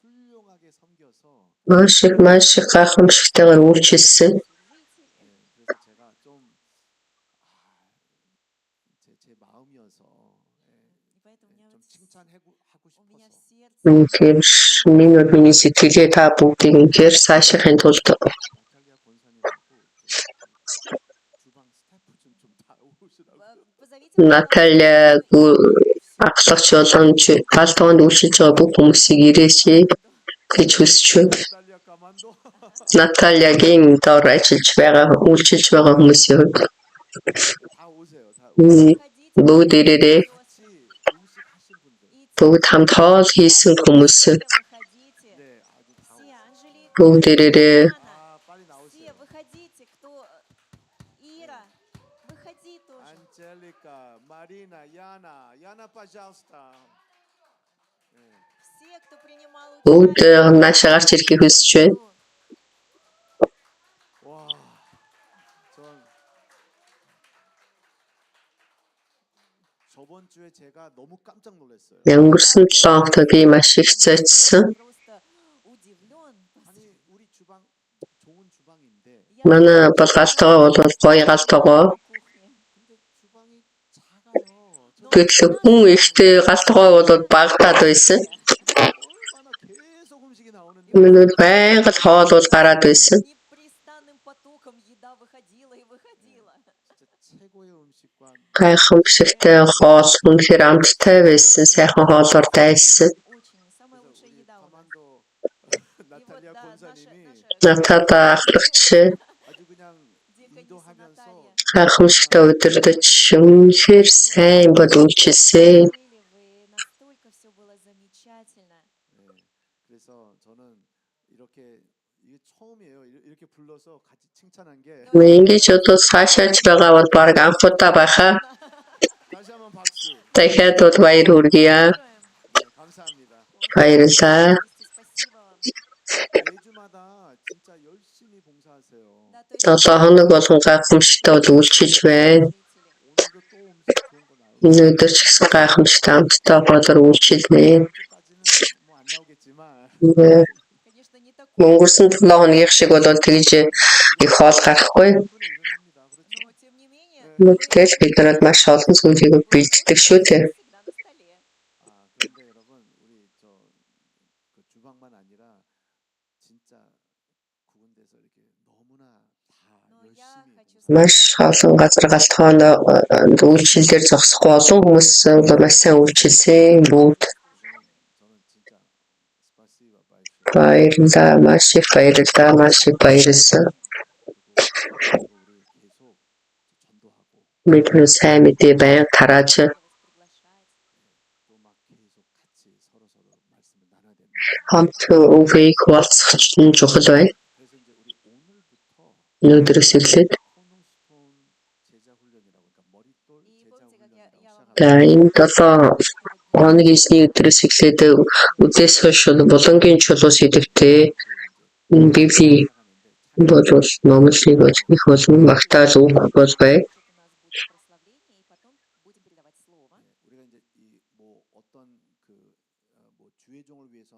[SPEAKER 3] 훌륭하게 섬겨서
[SPEAKER 1] Маш их гайхамшигтайгаар үйлчилсэн.
[SPEAKER 3] 그래서 제가 좀 제 마음이어서
[SPEAKER 4] И поэтому у меня
[SPEAKER 3] 좀
[SPEAKER 4] вот
[SPEAKER 3] 칭찬하고
[SPEAKER 4] у меня в
[SPEAKER 3] 싶어서
[SPEAKER 4] сердце
[SPEAKER 1] Тэгэхээр миний сэтгэлээ та бүгдийг үнэхээр сайшрахын тулд Наталья ахлагч болон гал тоонд үйлчилж байгаа бүх хүмүүсийг ирээч гэж хүсэж байна.
[SPEAKER 3] 나탈리아 가만도
[SPEAKER 1] Натальягийн доор үйлчилж байгаа хүмүүсийн хувьд
[SPEAKER 3] 다 오세요. 다
[SPEAKER 1] бүгд ирээрээ
[SPEAKER 3] 같이 음식하신 분들.
[SPEAKER 1] бүгд хамт хоол хийсэн хүмүүс
[SPEAKER 4] Выходите.
[SPEAKER 3] 네, 아주 다
[SPEAKER 4] Все,
[SPEAKER 3] 오세요.
[SPEAKER 4] Анжелика,
[SPEAKER 1] бүгд ирээрээ
[SPEAKER 3] 아, 빨리
[SPEAKER 4] все,
[SPEAKER 3] 나오세요.
[SPEAKER 4] выходите. Кто? Ира, выходи тоже.
[SPEAKER 3] 안젤리카, 마리나, 야나, пожалуйста.
[SPEAKER 4] Все, кто принимал
[SPEAKER 1] бүгд
[SPEAKER 4] участие.
[SPEAKER 1] наашаа гарч ирэхийг хүсэж байна.
[SPEAKER 3] 와, 전 저번 주에 제가 너무 깜짝 놀랐어요.
[SPEAKER 1] Өнгөрсөн 7 хоногт би маш их зочсон.
[SPEAKER 4] Просто удивлен.
[SPEAKER 3] 아니, 우리 주방 좋은 주방인데,
[SPEAKER 1] Манай бол галтгой бол гоё галтгой.
[SPEAKER 3] 근데 주방이 작아요.
[SPEAKER 1] Гэтэл хүн ихтэй галтгой бол багтаад байсан.
[SPEAKER 3] 얼마나 계속 음식이 나오는데
[SPEAKER 1] Минут байнга л хоол бол гараад байсан.
[SPEAKER 4] Непрестанным потоком еда выходила и выходила.
[SPEAKER 3] 진짜 최고의 음식과
[SPEAKER 1] Гайхамшигтай хоол үнэхээр амттай байсан. Сайхан хоолоор дайсан.
[SPEAKER 4] Очень. Самая
[SPEAKER 3] 그래서
[SPEAKER 4] лучшая
[SPEAKER 3] 우리
[SPEAKER 4] еда у нас.
[SPEAKER 3] 가만도 나탈리아
[SPEAKER 4] да,
[SPEAKER 3] 권사님이
[SPEAKER 1] Натада ахлагч
[SPEAKER 3] 아주 그냥 인도하면서
[SPEAKER 1] гайхамшигтай удирдах үнэхээр сайн бол үйлчилсэн.
[SPEAKER 4] Были вы, настолько все было замечательно.
[SPEAKER 3] 네, 그래서 저는 이렇게 이게 처음이에요. 이렇게 불러서 같이 칭찬한 게
[SPEAKER 1] Ингэж одоо цаашаач байгаа бол баг анхудаа байхаа.
[SPEAKER 3] 다시 한번 박수.
[SPEAKER 1] Дахиад бол баяр хүргье.
[SPEAKER 3] 네, 감사합니다.
[SPEAKER 1] Баярлалаа.
[SPEAKER 4] Спасибо вам.
[SPEAKER 3] 매주마다 진짜 열심히 봉사하세요.
[SPEAKER 4] Да, то есть
[SPEAKER 1] 7 хоног болгон гайхамшигтай бол үйлчилж байна.
[SPEAKER 3] 오늘도 또 음식 좋은 거 나오고
[SPEAKER 1] Өнөөдөр ч гэсэн гайхамшигтай амттай хоолоор үйлчилнэ.
[SPEAKER 3] 주까지는 뭐 안 나오겠지만
[SPEAKER 4] конечно, не такой,
[SPEAKER 1] Өнгөрсөн 7 хоногийн шиг бол тэгж их хоол гарахгүй.
[SPEAKER 3] 충분히 일을 합니다. 그렇죠?
[SPEAKER 4] но тем не менее,
[SPEAKER 1] Тэгэл бид нарт маш олон зүйлийг бэлддэг шүү дээ.
[SPEAKER 4] всегда на столе.
[SPEAKER 3] 그런데 여러분 우리 그 주방만 아니라 진짜 구분돼서 이렇게 너무나 다
[SPEAKER 4] Но я
[SPEAKER 3] 열심히
[SPEAKER 4] хочу
[SPEAKER 1] Маш олон газар галтгоонд үйлчлэлээр зогсохгүй олон хүмүүс бол маш сайн үйлчилсэн. Бүгд
[SPEAKER 3] 저는 진짜 스파시바 바이쇼
[SPEAKER 1] баярлалаа. Маш их баярлалаа. Маш их баярлсан.
[SPEAKER 3] 그리고 우리 계속 전도하고
[SPEAKER 1] Бид нөө сайн мэдээ байнга тарааж
[SPEAKER 4] вас приглашать.
[SPEAKER 3] 또 막 계속 같이 서로 말씀을 나눠야 됩니다.
[SPEAKER 1] хамт үгийг хуваалцах нь чухал байна.
[SPEAKER 3] 그래서 이제 우리 오늘부터
[SPEAKER 1] Өнөөдрөөс эхлээд
[SPEAKER 3] 코너스톤 제자 훈련이라고 그러니까 머릿돌
[SPEAKER 4] И
[SPEAKER 3] 제자
[SPEAKER 4] помните, как я
[SPEAKER 3] 훈련이라고
[SPEAKER 4] вам
[SPEAKER 1] за энэ 7 хоногийн эсний өдрөөс эхлээд үдээс хойш болонгийн чулуус идэвхтэй Библийн бол номлыг бол их болон магтаал үг бол бай.
[SPEAKER 4] у нас будет прославление, и потом будем передавать слово.
[SPEAKER 3] 우리가 이제 이 뭐 어떤 뭐 주의종을 위해서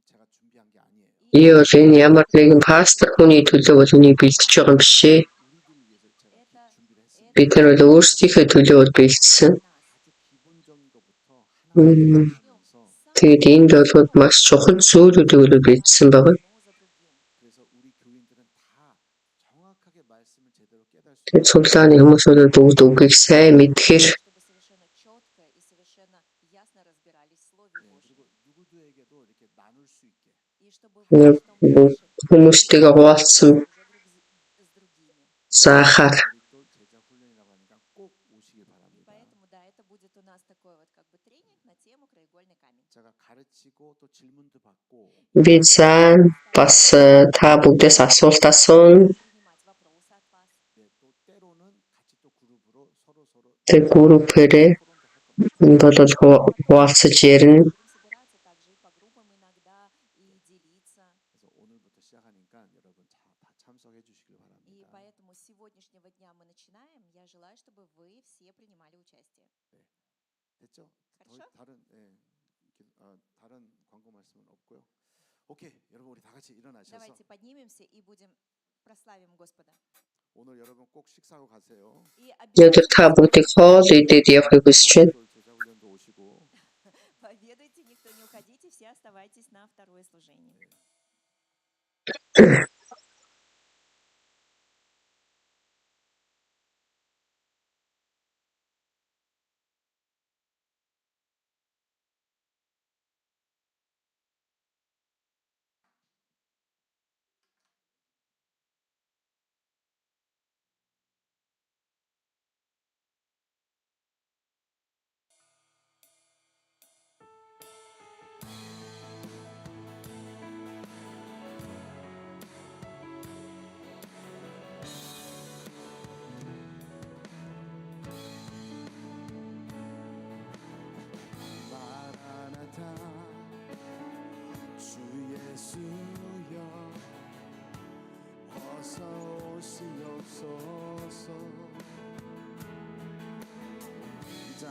[SPEAKER 3] 제가 준비한 게 아니에요.
[SPEAKER 1] И бол энэ ямар нэгэн пастор хүний төлөө бол үнийг бэлдэж байгаа юм биш ээ.
[SPEAKER 3] 우리들을 위해서 제가
[SPEAKER 4] Это,
[SPEAKER 3] 준비를 했습니다.
[SPEAKER 1] Бид нар бол өөрсдийнхөө төлөө бол бэлдсэн.
[SPEAKER 4] нас.
[SPEAKER 3] 아주 기본적인 것부터 하나하나서
[SPEAKER 1] Тэгээд энд бол маш чухал зүйлүүдийг бол бэлдсэн байгаа.
[SPEAKER 4] Одно за другим.
[SPEAKER 3] 그래서 우리 교인들은 다 정확하게 말씀을 제대로 깨달을 수
[SPEAKER 1] Тэгээд цуглааны хүмүүс бол бүгд үгийг сайн мэдхээр
[SPEAKER 4] Чтобы совершенно четко и совершенно ясно разбирались в Слове
[SPEAKER 3] 있게
[SPEAKER 4] Божьем.
[SPEAKER 3] 그리고 누구들에게도 이렇게 나눌 수 있게
[SPEAKER 4] И чтобы в
[SPEAKER 1] Нет,
[SPEAKER 4] каждом больше
[SPEAKER 1] хүмүүстэйгээ хуваалцсан
[SPEAKER 4] уже с другими.
[SPEAKER 1] заахаар
[SPEAKER 3] 머릿돌 제자 훈련이라고 하니까 꼭 오시길
[SPEAKER 4] И
[SPEAKER 3] 바랍니다.
[SPEAKER 4] поэтому, да, это будет у нас такой вот как бы тренинг на тему краеугольный камень.
[SPEAKER 3] 제가 가르치고 또 질문도 받고
[SPEAKER 1] би зайн бас та бүгдээс асуулт асууна.
[SPEAKER 4] Принимать вопросы от вас.
[SPEAKER 3] 네, 또 때로는 같이 또 그룹으로 서로
[SPEAKER 1] Тэгээд группээрээ
[SPEAKER 3] 토론도 할 겁니다.
[SPEAKER 1] энэ бол хуваалцаж ярина.
[SPEAKER 4] Будем собираться также и по группам иногда и делиться.
[SPEAKER 3] 그래서 오늘부터 시작하니까 여러분 다 참석해 주시길
[SPEAKER 4] И
[SPEAKER 3] 바랍니다.
[SPEAKER 4] поэтому с сегодняшнего дня мы начинаем. Я желаю, чтобы вы все принимали участие.
[SPEAKER 3] 됐죠?
[SPEAKER 4] хорошо?
[SPEAKER 3] 다른 광고 말씀은 없고요. 오케이, 여러분 우리 다 같이 일어나셔서
[SPEAKER 4] Давайте поднимемся и будем прославим Господа.
[SPEAKER 3] 오늘 여러분 꼭 식사하고 가세요.
[SPEAKER 4] И
[SPEAKER 1] Өнөөдөр та бүгдийг хоол идээд явахыг хүсэж байна.
[SPEAKER 3] 제자 훈련도 오시고
[SPEAKER 4] пообедайте, никто не уходите, все оставайтесь на второе служение.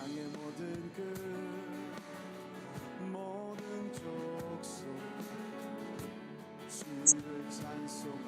[SPEAKER 3] 세상의 모든 끝 모든 족속 주를 찬송하리